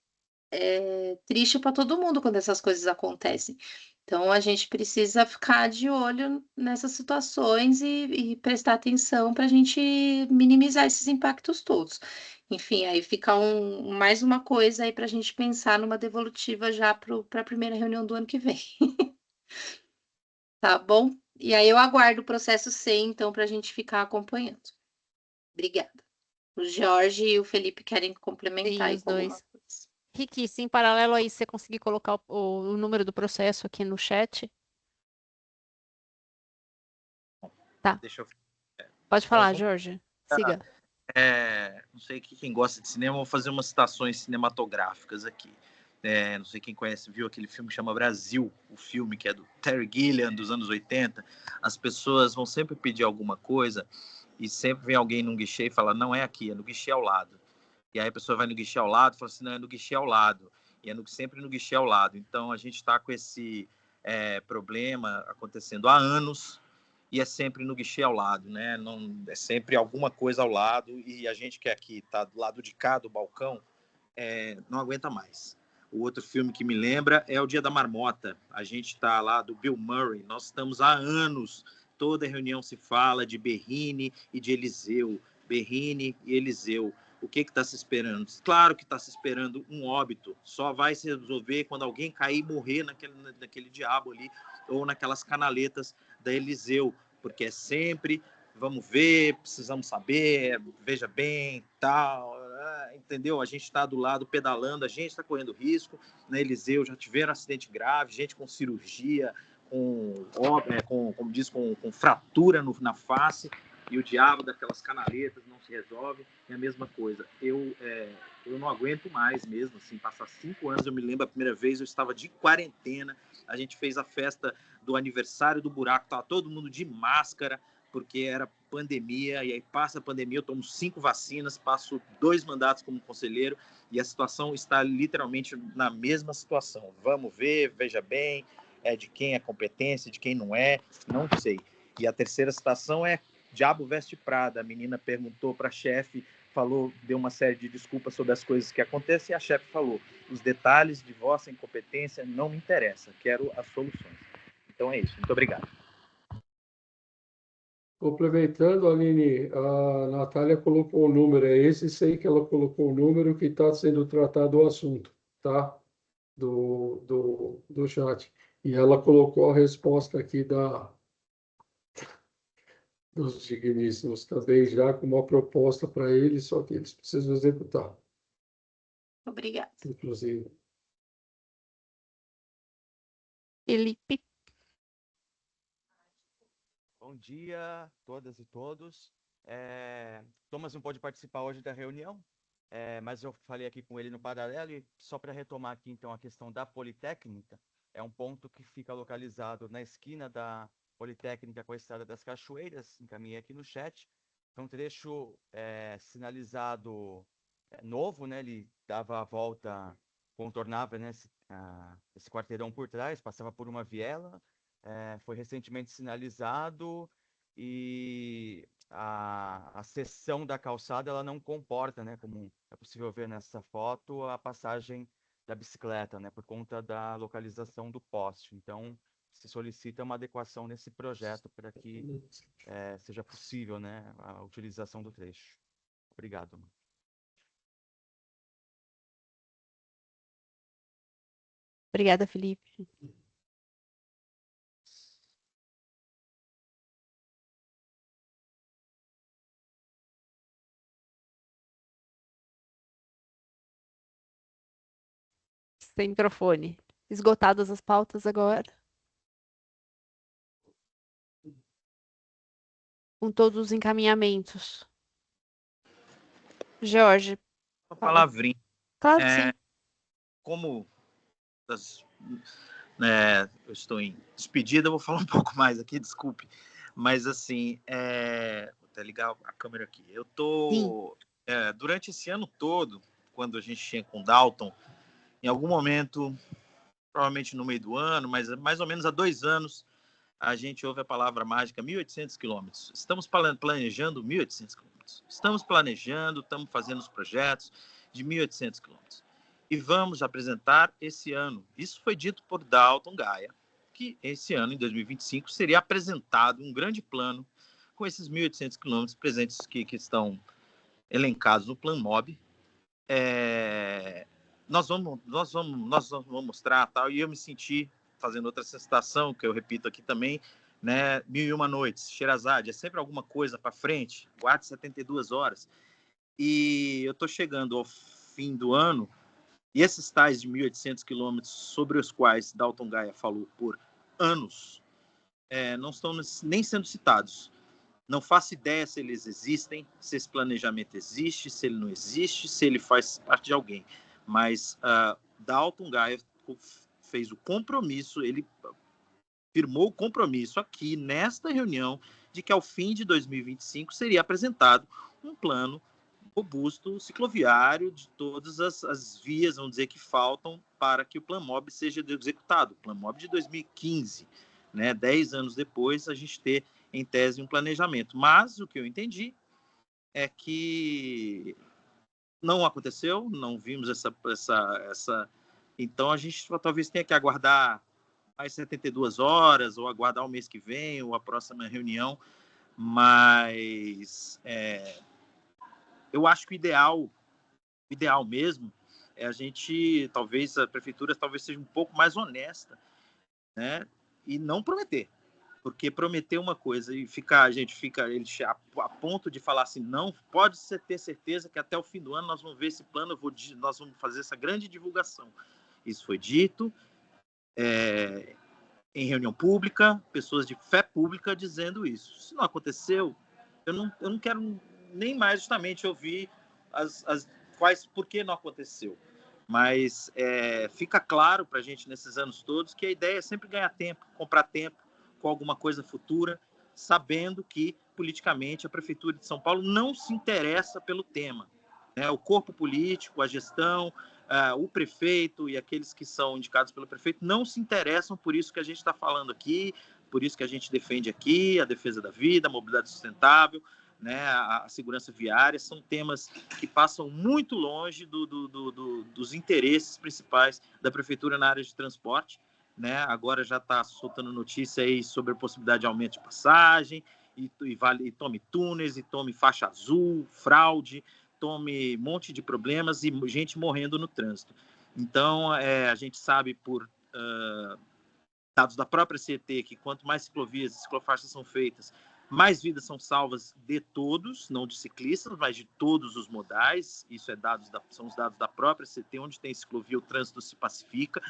triste para todo mundo quando essas coisas acontecem. Então a gente precisa ficar de olho nessas situações e prestar atenção para a gente minimizar esses impactos todos. Enfim, aí fica mais uma coisa aí para a gente pensar numa devolutiva já para a primeira reunião do ano que vem. Tá bom? E aí eu aguardo o processo C, então, para a gente ficar acompanhando. Obrigada. O Jorge e o Felipe querem complementar E aí os com alguma dois. coisa. Rick, se em paralelo aí você conseguir colocar o número do processo aqui no chat. Tá. Deixa eu... Pode falar, Jorge. Siga. Não sei quem gosta de cinema, vou fazer umas citações cinematográficas aqui. Não sei quem conhece, viu aquele filme que chama Brasil, o filme que é do Terry Gilliam, dos anos 80. As pessoas vão sempre pedir alguma coisa e sempre vem alguém num guichê e fala, não é aqui, é no guichê ao lado. E aí a pessoa vai no guichê ao lado e fala assim, não, é no guichê ao lado. E é sempre no guichê ao lado. Então, a gente está com esse problema acontecendo há anos e é sempre no guichê ao lado, né? Não, é sempre alguma coisa ao lado e a gente que aqui está do lado de cá do balcão não aguenta mais. O outro filme que me lembra é O Dia da Marmota. A gente está lá do Bill Murray. Nós estamos há anos. Toda reunião se fala de Berrine e de Eliseu. Berrine e Eliseu. O que está se esperando? Claro que está se esperando um óbito. Só vai se resolver quando alguém cair e morrer naquele diabo ali ou naquelas canaletas da Eliseu. Porque é sempre, vamos ver, precisamos saber, veja bem, tal, entendeu? A gente está do lado pedalando, a gente está correndo risco. Na Eliseu já tiveram acidente grave, gente com cirurgia, com fratura na face, e o diabo daquelas canaletas não se resolve. É a mesma coisa. Eu não aguento mais mesmo, assim, passar 5 anos. Eu me lembro a primeira vez, eu estava de quarentena, a gente fez a festa do aniversário do buraco, estava todo mundo de máscara, porque era pandemia, e aí passa a pandemia, eu tomo 5 vacinas, passo 2 mandatos como conselheiro, e a situação está literalmente na mesma situação. Vamos ver, veja bem, de quem é competência, de quem não sei. E a terceira citação é Diabo Veste Prada. A menina perguntou para a chefe, deu uma série de desculpas sobre as coisas que acontecem, e a chefe falou, os detalhes de vossa incompetência não me interessam, quero as soluções. Então é isso, muito obrigado. Complementando, Aline, a Natália colocou o número, é esse, sei que ela colocou o número que está sendo tratado o assunto, tá? Do chat. E ela colocou a resposta aqui dos digníssimos também, já com uma proposta para eles, só que eles precisam executar, Obrigada. inclusive. Felipe. Bom dia, todas e todos. Thomas não pôde participar hoje da reunião, mas eu falei aqui com ele no paralelo, e só para retomar aqui, então, a questão da Politécnica, é um ponto que fica localizado na esquina da Politécnica com a Estrada das Cachoeiras, encaminhei aqui no chat. É um trecho sinalizado novo, né? Ele dava a volta, contornava, né, esse quarteirão por trás, passava por uma viela. Foi recentemente sinalizado e a seção da calçada ela não comporta, né, como é possível ver nessa foto, a passagem da bicicleta, né, por conta da localização do poste. Então, se solicita uma adequação nesse projeto para que seja possível, né, a utilização do trecho. Obrigado. Obrigada, Felipe. Sem microfone. Esgotadas as pautas agora. Com todos os encaminhamentos. Jorge. Uma palavrinha. Claro que sim. Como eu estou em despedida, eu vou falar um pouco mais aqui, desculpe. Mas, assim, vou até ligar a câmera aqui. Eu estou... durante esse ano todo, quando a gente tinha com o Dalton, em algum momento, provavelmente no meio do ano, mas mais ou menos há 2 anos, a gente ouve a palavra mágica 1.800 quilômetros. Estamos planejando 1.800 quilômetros. Estamos fazendo os projetos de 1.800 quilômetros. E vamos apresentar esse ano. Isso foi dito por Dalton Gaia, que esse ano, em 2025, seria apresentado um grande plano com esses 1.800 quilômetros presentes que estão elencados no Plano MOB. Nós vamos mostrar tal, e eu me senti fazendo outra citação, que eu repito aqui também, né? 1001 Noites, Sherazade, é sempre alguma coisa para frente, guarde 72 horas. E eu estou chegando ao fim do ano, e esses tais de 1.800 quilômetros sobre os quais Dalton Gaia falou por anos, não estão nem sendo citados. Não faço ideia se eles existem, se esse planejamento existe, se ele não existe, se ele faz parte de alguém. Mas Dalton Gaia fez o compromisso, ele firmou o compromisso aqui nesta reunião de que ao fim de 2025 seria apresentado um plano robusto cicloviário de todas as vias, vamos dizer, que faltam para que o Plano Mob seja executado. O Plano Mob de 2015, né, 10 anos depois, a gente ter, em tese, um planejamento. Mas o que eu entendi é que não aconteceu, não vimos essa... Então, a gente talvez tenha que aguardar mais 72 horas, ou aguardar o mês que vem, ou a próxima reunião, mas eu acho que o ideal mesmo é a gente, talvez a prefeitura talvez seja um pouco mais honesta, né? E não prometer, porque prometer uma coisa e a gente fica a ponto de falar assim, não, pode ter certeza que até o fim do ano nós vamos ver esse plano, nós vamos fazer essa grande divulgação. Isso foi dito em reunião pública, pessoas de fé pública dizendo isso. Se não aconteceu, eu não quero nem mais justamente ouvir por que não aconteceu. Mas fica claro para a gente nesses anos todos que a ideia é sempre ganhar tempo, comprar tempo com alguma coisa futura, sabendo que politicamente a Prefeitura de São Paulo não se interessa pelo tema, né? O corpo político, a gestão, o prefeito e aqueles que são indicados pelo prefeito não se interessam por isso que a gente está falando aqui, por isso que a gente defende aqui a defesa da vida, a mobilidade sustentável, né, a segurança viária, são temas que passam muito longe dos interesses principais da prefeitura na área de transporte, né? Agora já está soltando notícia aí sobre a possibilidade de aumento de passagem, e tome túneis, e tome faixa azul, fraude, tome um monte de problemas e gente morrendo no trânsito. Então, a gente sabe por dados da própria CET que quanto mais ciclovias e ciclofaixas são feitas, mais vidas são salvas de todos, não de ciclistas, mas de todos os modais. Isso são os dados da própria CET, onde tem ciclovia, o trânsito se pacifica.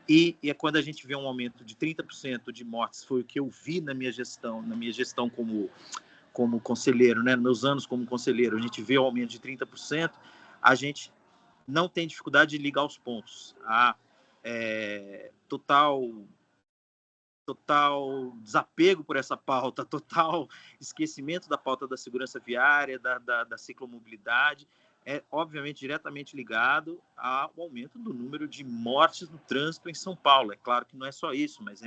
E é quando a gente vê um aumento de 30% de mortes, foi o que eu vi na minha gestão como conselheiro, né? Nos meus anos como conselheiro, a gente vê o aumento de 30%, a gente não tem dificuldade de ligar os pontos. Há total desapego por essa pauta, total esquecimento da pauta da segurança viária, da ciclomobilidade, obviamente diretamente ligado ao aumento do número de mortes no trânsito em São Paulo. É claro que não é só isso, mas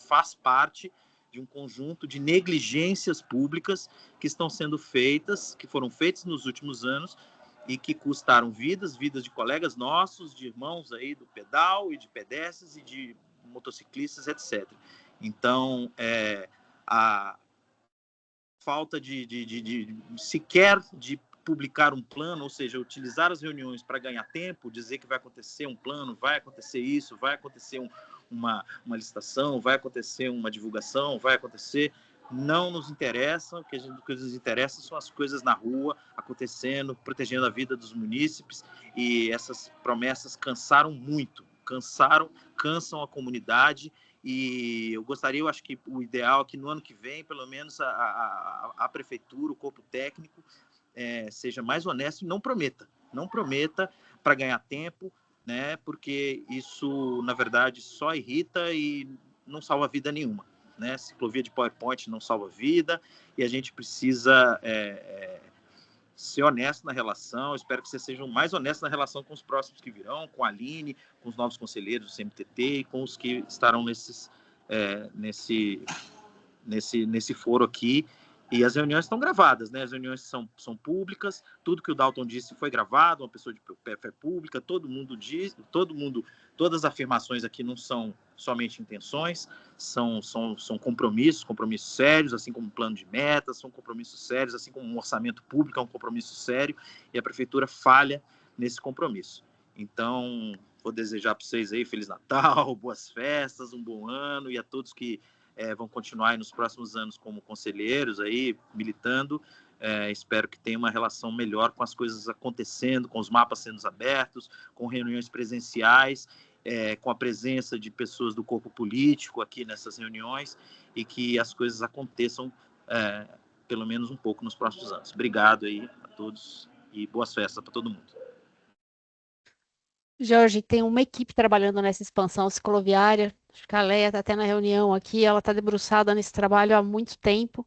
faz parte de um conjunto de negligências públicas que estão sendo feitas, que foram feitas nos últimos anos e que custaram vidas de colegas nossos, de irmãos aí do pedal e de pedestres e de motociclistas, etc. Então, a falta sequer de publicar um plano, ou seja, utilizar as reuniões para ganhar tempo, dizer que vai acontecer um plano, vai acontecer isso, vai acontecer uma licitação, vai acontecer uma divulgação, vai acontecer... Não nos interessa, o que nos interessa são as coisas na rua, acontecendo, protegendo a vida dos munícipes, e essas promessas cansaram muito, cansam a comunidade, e eu acho que o ideal é que no ano que vem, pelo menos a prefeitura, o corpo técnico, seja mais honesto e não prometa para ganhar tempo, né, porque isso, na verdade, só irrita e não salva vida nenhuma. Né? Ciclovia de PowerPoint não salva vida, e a gente precisa ser honesto na relação. Eu espero que vocês sejam mais honestos na relação com os próximos que virão, com a Aline, com os novos conselheiros do CMTT e com os que estarão nesse foro aqui. E as reuniões estão gravadas, né? As reuniões são públicas, tudo que o Dalton disse foi gravado, uma pessoa de fé pública, todo mundo diz, todas as afirmações aqui não são somente intenções, são compromissos sérios, assim como um plano de metas, são compromissos sérios, assim como um orçamento público é um compromisso sério, e a prefeitura falha nesse compromisso. Então, vou desejar para vocês aí Feliz Natal, boas festas, um bom ano, e a todos que vão continuar aí nos próximos anos como conselheiros, aí, militando. Espero que tenha uma relação melhor com as coisas acontecendo, com os mapas sendo abertos, com reuniões presenciais, com a presença de pessoas do corpo político aqui nessas reuniões, e que as coisas aconteçam pelo menos um pouco nos próximos anos. Obrigado aí a todos e boas festas para todo mundo. Jorge, tem uma equipe trabalhando nessa expansão cicloviária. Acho que a Leia está até na reunião aqui, ela está debruçada nesse trabalho há muito tempo.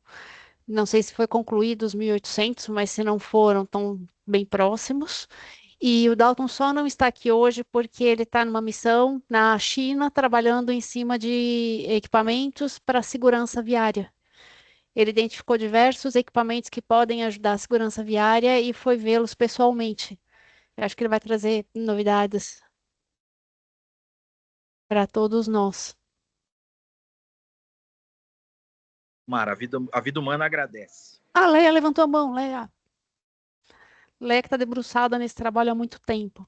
Não sei se foi concluído os 1.800, mas se não foram, estão bem próximos. E o Dalton só não está aqui hoje porque ele está numa missão na China, trabalhando em cima de equipamentos para segurança viária. Ele identificou diversos equipamentos que podem ajudar a segurança viária e foi vê-los pessoalmente. Eu acho que ele vai trazer novidades para todos nós. Mara, a vida humana agradece. Ah, Leia levantou a mão, Leia. Leia que está debruçada nesse trabalho há muito tempo.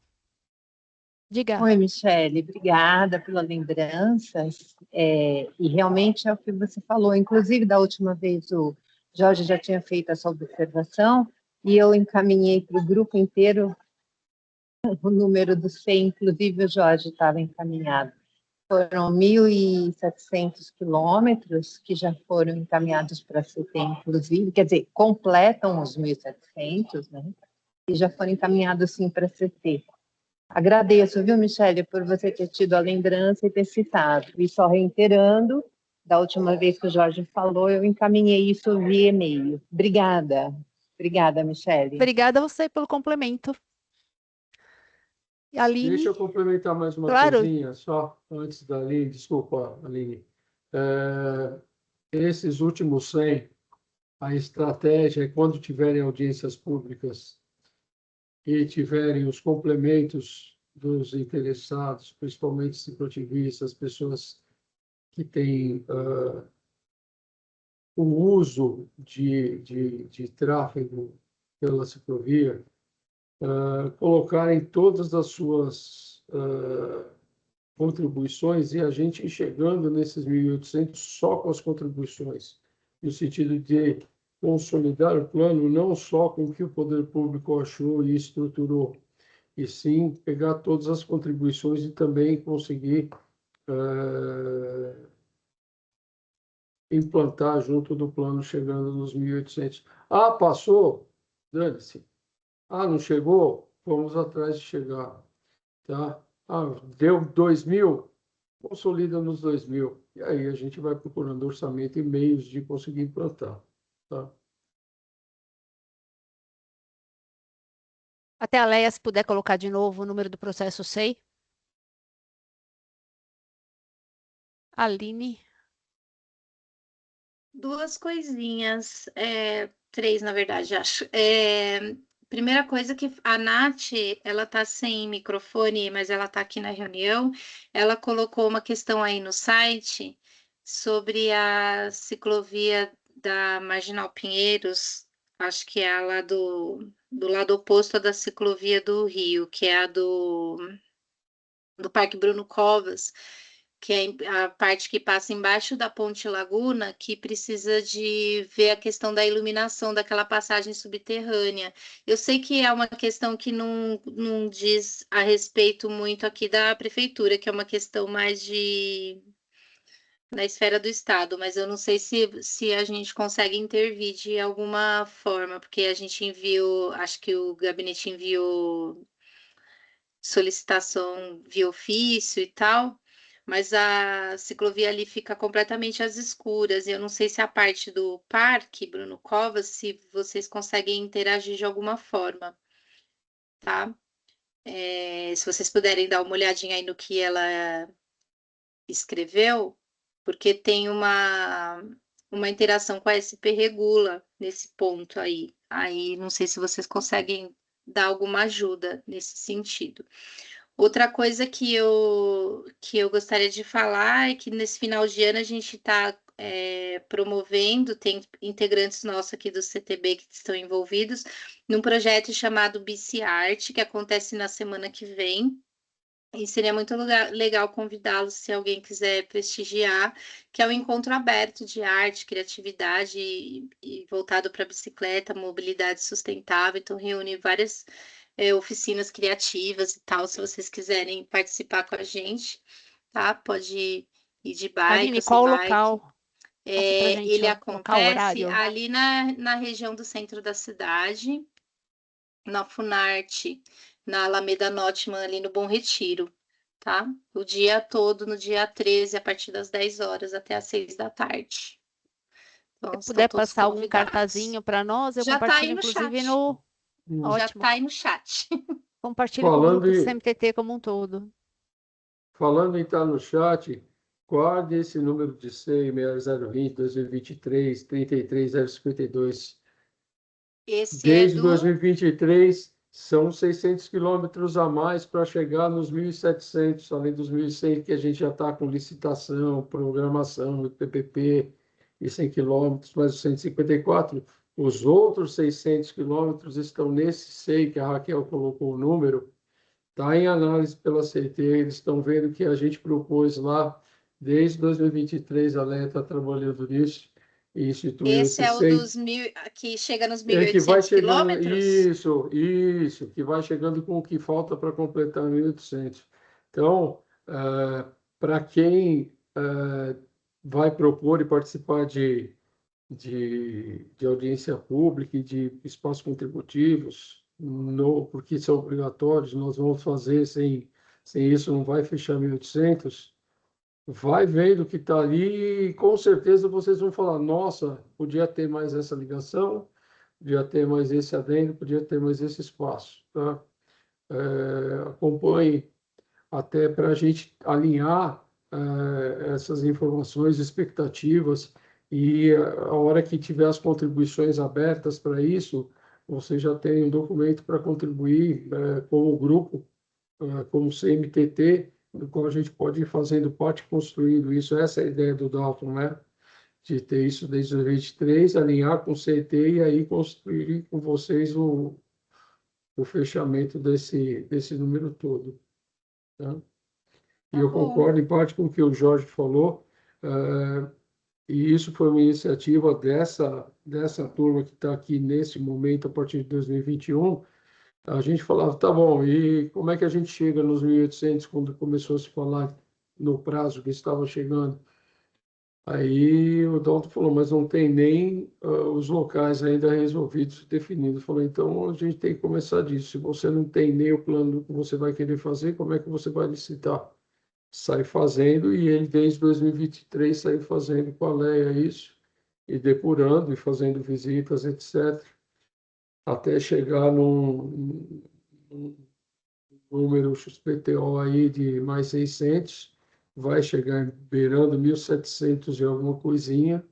Diga. Oi, Michele, obrigada pela lembrança. E realmente é o que você falou. Inclusive, da última vez, o Jorge já tinha feito essa observação e eu encaminhei para o grupo inteiro o número do 100, inclusive o Jorge estava encaminhado. Foram 1.700 quilômetros que já foram encaminhados para CT, inclusive, quer dizer, completam os 1.700, né? E já foram encaminhados, sim, para CT. Agradeço, viu, Michele, por você ter tido a lembrança e ter citado. E só reiterando, da última vez que o Jorge falou, eu encaminhei isso via e-mail. Obrigada. Obrigada, Michele. Obrigada a você pelo complemento. E a Aline? Deixa eu complementar mais uma Claro. coisinha, só antes da Aline. Desculpa, Aline. Esses últimos 100, a estratégia é quando tiverem audiências públicas e tiverem os complementos dos interessados, principalmente cicloativistas, pessoas que têm o uso de tráfego pela ciclovia, colocarem todas as suas contribuições e a gente chegando nesses 1.800 só com as contribuições, no sentido de consolidar o plano não só com o que o poder público achou e estruturou, e sim pegar todas as contribuições e também conseguir implantar junto do plano, chegando nos 1.800. Ah, passou? Dane-se. Ah, não chegou? Vamos atrás de chegar. Tá? Ah, deu 2.000? Consolida nos 2.000. E aí a gente vai procurando orçamento e meios de conseguir implantar. Tá? Até a Leia, se puder colocar de novo o número do processo SEI. Aline. Duas coisinhas, três, na verdade, acho. Primeira coisa que a Nath, ela tá sem microfone, mas ela tá aqui na reunião. Ela colocou uma questão aí no site sobre a ciclovia da Marginal Pinheiros, acho que é a lá do lado oposto da ciclovia do Rio, que é a do Parque Bruno Covas, que é a parte que passa embaixo da Ponte Laguna, que precisa de ver a questão da iluminação daquela passagem subterrânea. Eu sei que é uma questão que não diz a respeito muito aqui da prefeitura, que é uma questão mais na esfera do Estado, mas eu não sei se a gente consegue intervir de alguma forma, porque a gente enviou, acho que o gabinete enviou solicitação via ofício e tal, mas a ciclovia ali fica completamente às escuras, e eu não sei se a parte do parque, Bruno Covas, se vocês conseguem interagir de alguma forma, tá? Se vocês puderem dar uma olhadinha aí no que ela escreveu, porque tem uma interação com a SP Regula nesse ponto aí. Aí não sei se vocês conseguem dar alguma ajuda nesse sentido. Outra coisa que eu gostaria de falar é que nesse final de ano a gente está promovendo, tem integrantes nossos aqui do CTB que estão envolvidos num projeto chamado BC Art, que acontece na semana que vem. E seria muito legal convidá-los, se alguém quiser prestigiar, que é um encontro aberto de arte, criatividade e voltado para bicicleta, mobilidade sustentável. Então, reúne várias oficinas criativas e tal, se vocês quiserem participar com a gente, tá? Pode ir de bike, Aline, qual o bike. local? Passa pra gente Ele o local, acontece horário. ali na região do centro da cidade, na Funarte, na Alameda Notman, ali no Bom Retiro, tá? O dia todo, no dia 13, a partir das 10 horas até as 6 da tarde. Nossa, Se puder estão todos passar algum convidados. cartazinho para nós, eu Já tá aí compartilho, no inclusive, chat. no... Já Ótimo. tá aí no chat. Compartilho com o Falando grupo do em, CMTT como um todo. falando em estar no chat, guarde esse número de SEI 60020 2023 33052. Esse é Desde do 2023, são 600 quilômetros a mais para chegar nos 1.700, além dos 1.100 que a gente já está com licitação, programação, PPP e 100 quilômetros, mais os 154. Os outros 600 quilômetros estão nesse SEI, que a Raquel colocou o número, está em análise pela CT, eles estão vendo que a gente propôs lá, desde 2023, a Leia está trabalhando nisso, e instituiu esse esse é o SEI. dos que chega nos É que vai 1.800 chegando, quilômetros? isso, que vai chegando com o que falta para completar 1.800. Então, para quem vai propor e participar de audiência pública e de espaços contributivos, porque são obrigatórios, nós vamos fazer sem isso, não vai fechar 1.800. Vai vendo o que está ali e com certeza vocês vão falar: nossa, podia ter mais essa ligação, podia ter mais esse adendo, podia ter mais esse espaço. Tá? Acompanhe até para a gente alinhar essas informações, expectativas, e a hora que tiver as contribuições abertas para isso, você já tem um documento para contribuir como grupo, como CMTT, no qual a gente pode ir fazendo parte, construindo isso. Essa é a ideia do Dalton, né? De ter isso desde 2023, alinhar com o CT e aí construir com vocês o fechamento desse número todo. Tá? E Tá eu bom. concordo em parte com o que o Jorge falou, e isso foi uma iniciativa dessa turma que está aqui nesse momento, a partir de 2021. A gente falava: tá bom, e como é que a gente chega nos 1.800 quando começou a se falar no prazo que estava chegando? Aí o Dalton falou: mas não tem nem os locais ainda resolvidos, definidos. Falou: então a gente tem que começar disso. Se você não tem nem o plano do que você vai querer fazer, como é que você vai licitar? Sai fazendo, e ele desde 2023 saiu fazendo com a Leia isso, e depurando, e fazendo visitas, etc., até chegar num número XPTO aí de mais 600, vai chegar beirando 1.700 e alguma coisinha,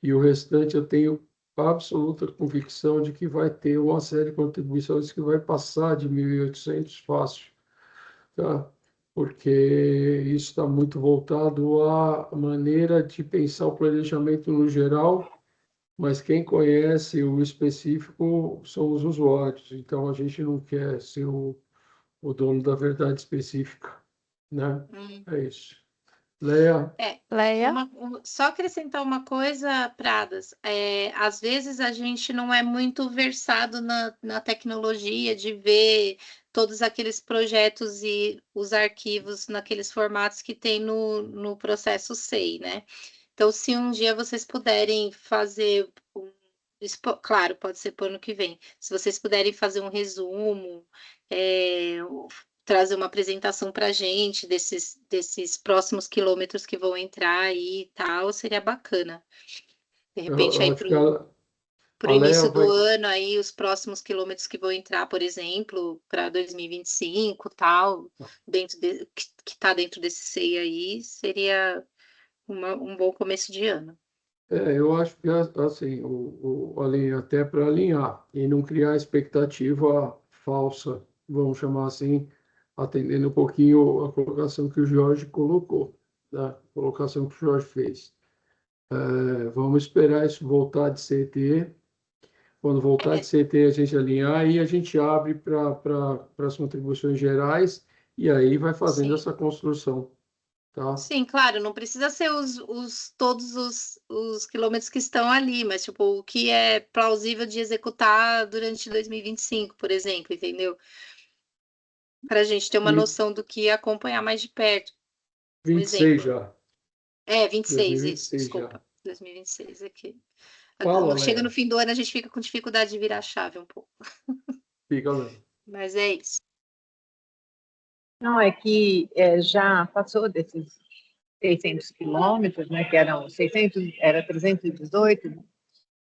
e o restante eu tenho absoluta convicção de que vai ter uma série de contribuições que vai passar de 1.800 fácil, tá? Porque isso está muito voltado à maneira de pensar o planejamento no geral, mas quem conhece o específico são os usuários, então a gente não quer ser o dono da verdade específica, né? É isso. Leia? Leia? Só acrescentar uma coisa, Pradas. Às vezes a gente não é muito versado na tecnologia de ver todos aqueles projetos e os arquivos naqueles formatos que tem no processo SEI, né? Então, se um dia vocês puderem fazer claro, pode ser para o ano que vem. Se vocês puderem fazer um resumo, trazer uma apresentação para a gente desses próximos quilômetros que vão entrar aí e tal, seria bacana. De repente, aí Acho que para a o Leia início do vai... ano, aí os próximos quilômetros que vão entrar, por exemplo, para 2025, tal, que está dentro desse SEI aí, seria um bom começo de ano. eu acho que, assim, até para alinhar e não criar expectativa falsa, vamos chamar assim, atendendo um pouquinho a colocação que o Jorge colocou, né? A colocação que o Jorge fez. Vamos esperar isso voltar de CT. Quando voltar de CT, a gente alinhar e a gente abre para as contribuições gerais e aí vai fazendo Sim. essa construção. Tá? Sim, claro, não precisa ser todos os quilômetros que estão ali, mas tipo, o que é plausível de executar durante 2025, por exemplo, entendeu? Para a gente ter uma E noção do que acompanhar mais de perto. Um 26 exemplo. já. 26, isso, 2026 já. desculpa. 2026 aqui. Fala, Chega no Léa. fim do ano, a gente fica com dificuldade de virar a chave um pouco. Fica, Léa. Mas é isso. Não, é que já passou desses 600 quilômetros, né, que eram 600, era 318,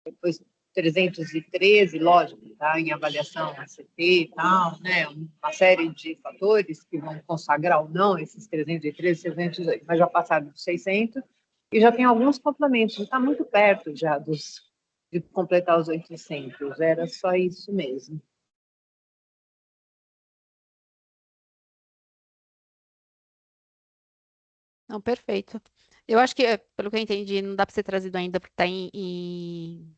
depois 313, lógico, está em avaliação na CT e tal, né? Uma série de fatores que vão consagrar ou não esses 313, 318, mas já passaram dos 600 e já tem alguns complementos, está muito perto já de completar os 800, era só isso mesmo. Não, perfeito. Eu acho que, pelo que eu entendi, não dá para ser trazido ainda porque está em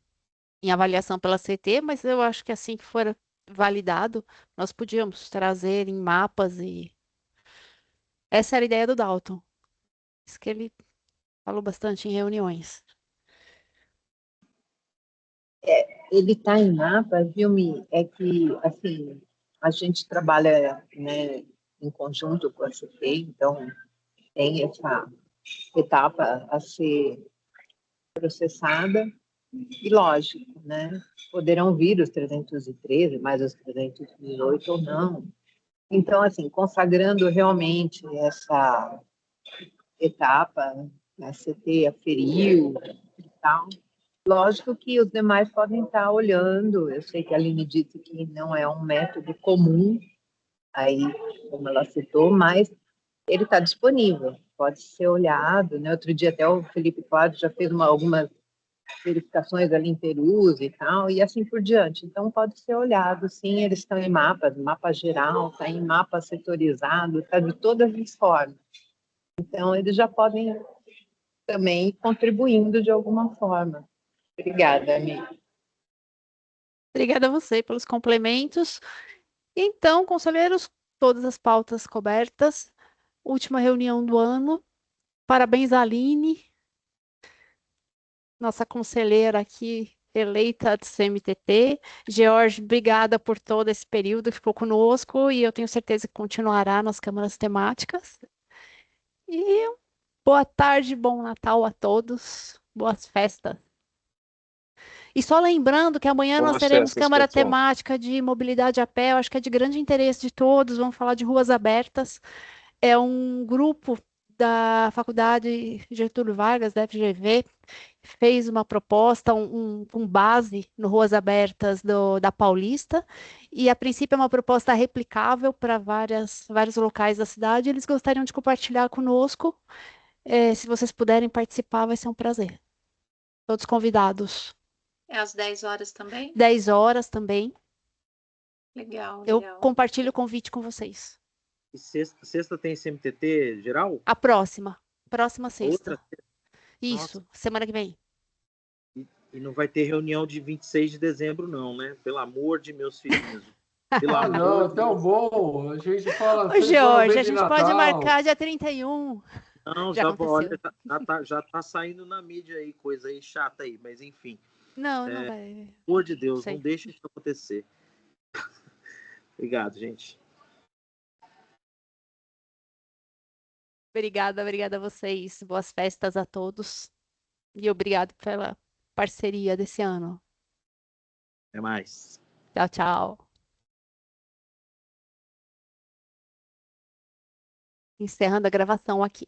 avaliação pela CT, mas eu acho que assim que for validado, nós podíamos trazer em mapas e essa era a ideia do Dalton. Isso que ele falou bastante em reuniões. Ele está em mapas, viu, Mi? É que, assim, a gente trabalha, né, em conjunto com a CT, então tem essa etapa a ser processada e, lógico, né, poderão vir os 313, mais os 318 ou não. Então, assim, consagrando realmente essa etapa, a CT aferiu e tal, lógico que os demais podem estar olhando. Eu sei que a Aline disse que não é um método comum, aí, como ela citou, mas ele está disponível, pode ser olhado, né? Outro dia até o Felipe Cláudio já fez algumas verificações ali em Perus e tal, e assim por diante. Então, pode ser olhado, sim, eles estão em mapas, mapa geral, está em mapa setorizado, está de todas as formas. Então, eles já podem também ir contribuindo de alguma forma. Obrigada, amiga. Obrigada a você pelos complementos. Então, conselheiros, todas as pautas cobertas. Última reunião do ano. Parabéns, Aline, nossa conselheira aqui eleita do CMTT. George, obrigada por todo esse período que ficou conosco e eu tenho certeza que continuará nas câmaras temáticas. E boa tarde, bom Natal a todos. Boas festas. E só lembrando que amanhã nós Boas teremos festas, Câmara pessoal. Temática de Mobilidade a Pé, eu acho que é de grande interesse de todos, vamos falar de ruas abertas. É um grupo da Faculdade Getúlio Vargas, da FGV, fez uma proposta com base no Ruas Abertas da Paulista, e a princípio é uma proposta replicável para vários locais da cidade. Eles gostariam de compartilhar conosco. Se vocês puderem participar, vai ser um prazer. Todos convidados. É às 10 horas também? 10 horas também. Legal, Eu legal. compartilho o convite com vocês. E sexta tem CMTT geral? A próxima sexta. Outra? Isso, Nossa. semana que vem. E não vai ter reunião de 26 de dezembro, não, né? Pelo amor de meus filhinhos. Pelo Ah, amor não, de tão Deus. bom. A gente fala Ô, sempre George, a parabéns de gente pode Natal. marcar dia 31. Não, Já olha, aconteceu. já tá saindo na mídia aí, coisa aí chata aí, mas enfim. Não, não vai. Pelo amor de Deus, não Sei. deixe isso acontecer. Obrigado, gente. Obrigada a vocês. Boas festas a todos. E obrigado pela parceria desse ano. Até mais. Tchau, tchau. Encerrando a gravação aqui.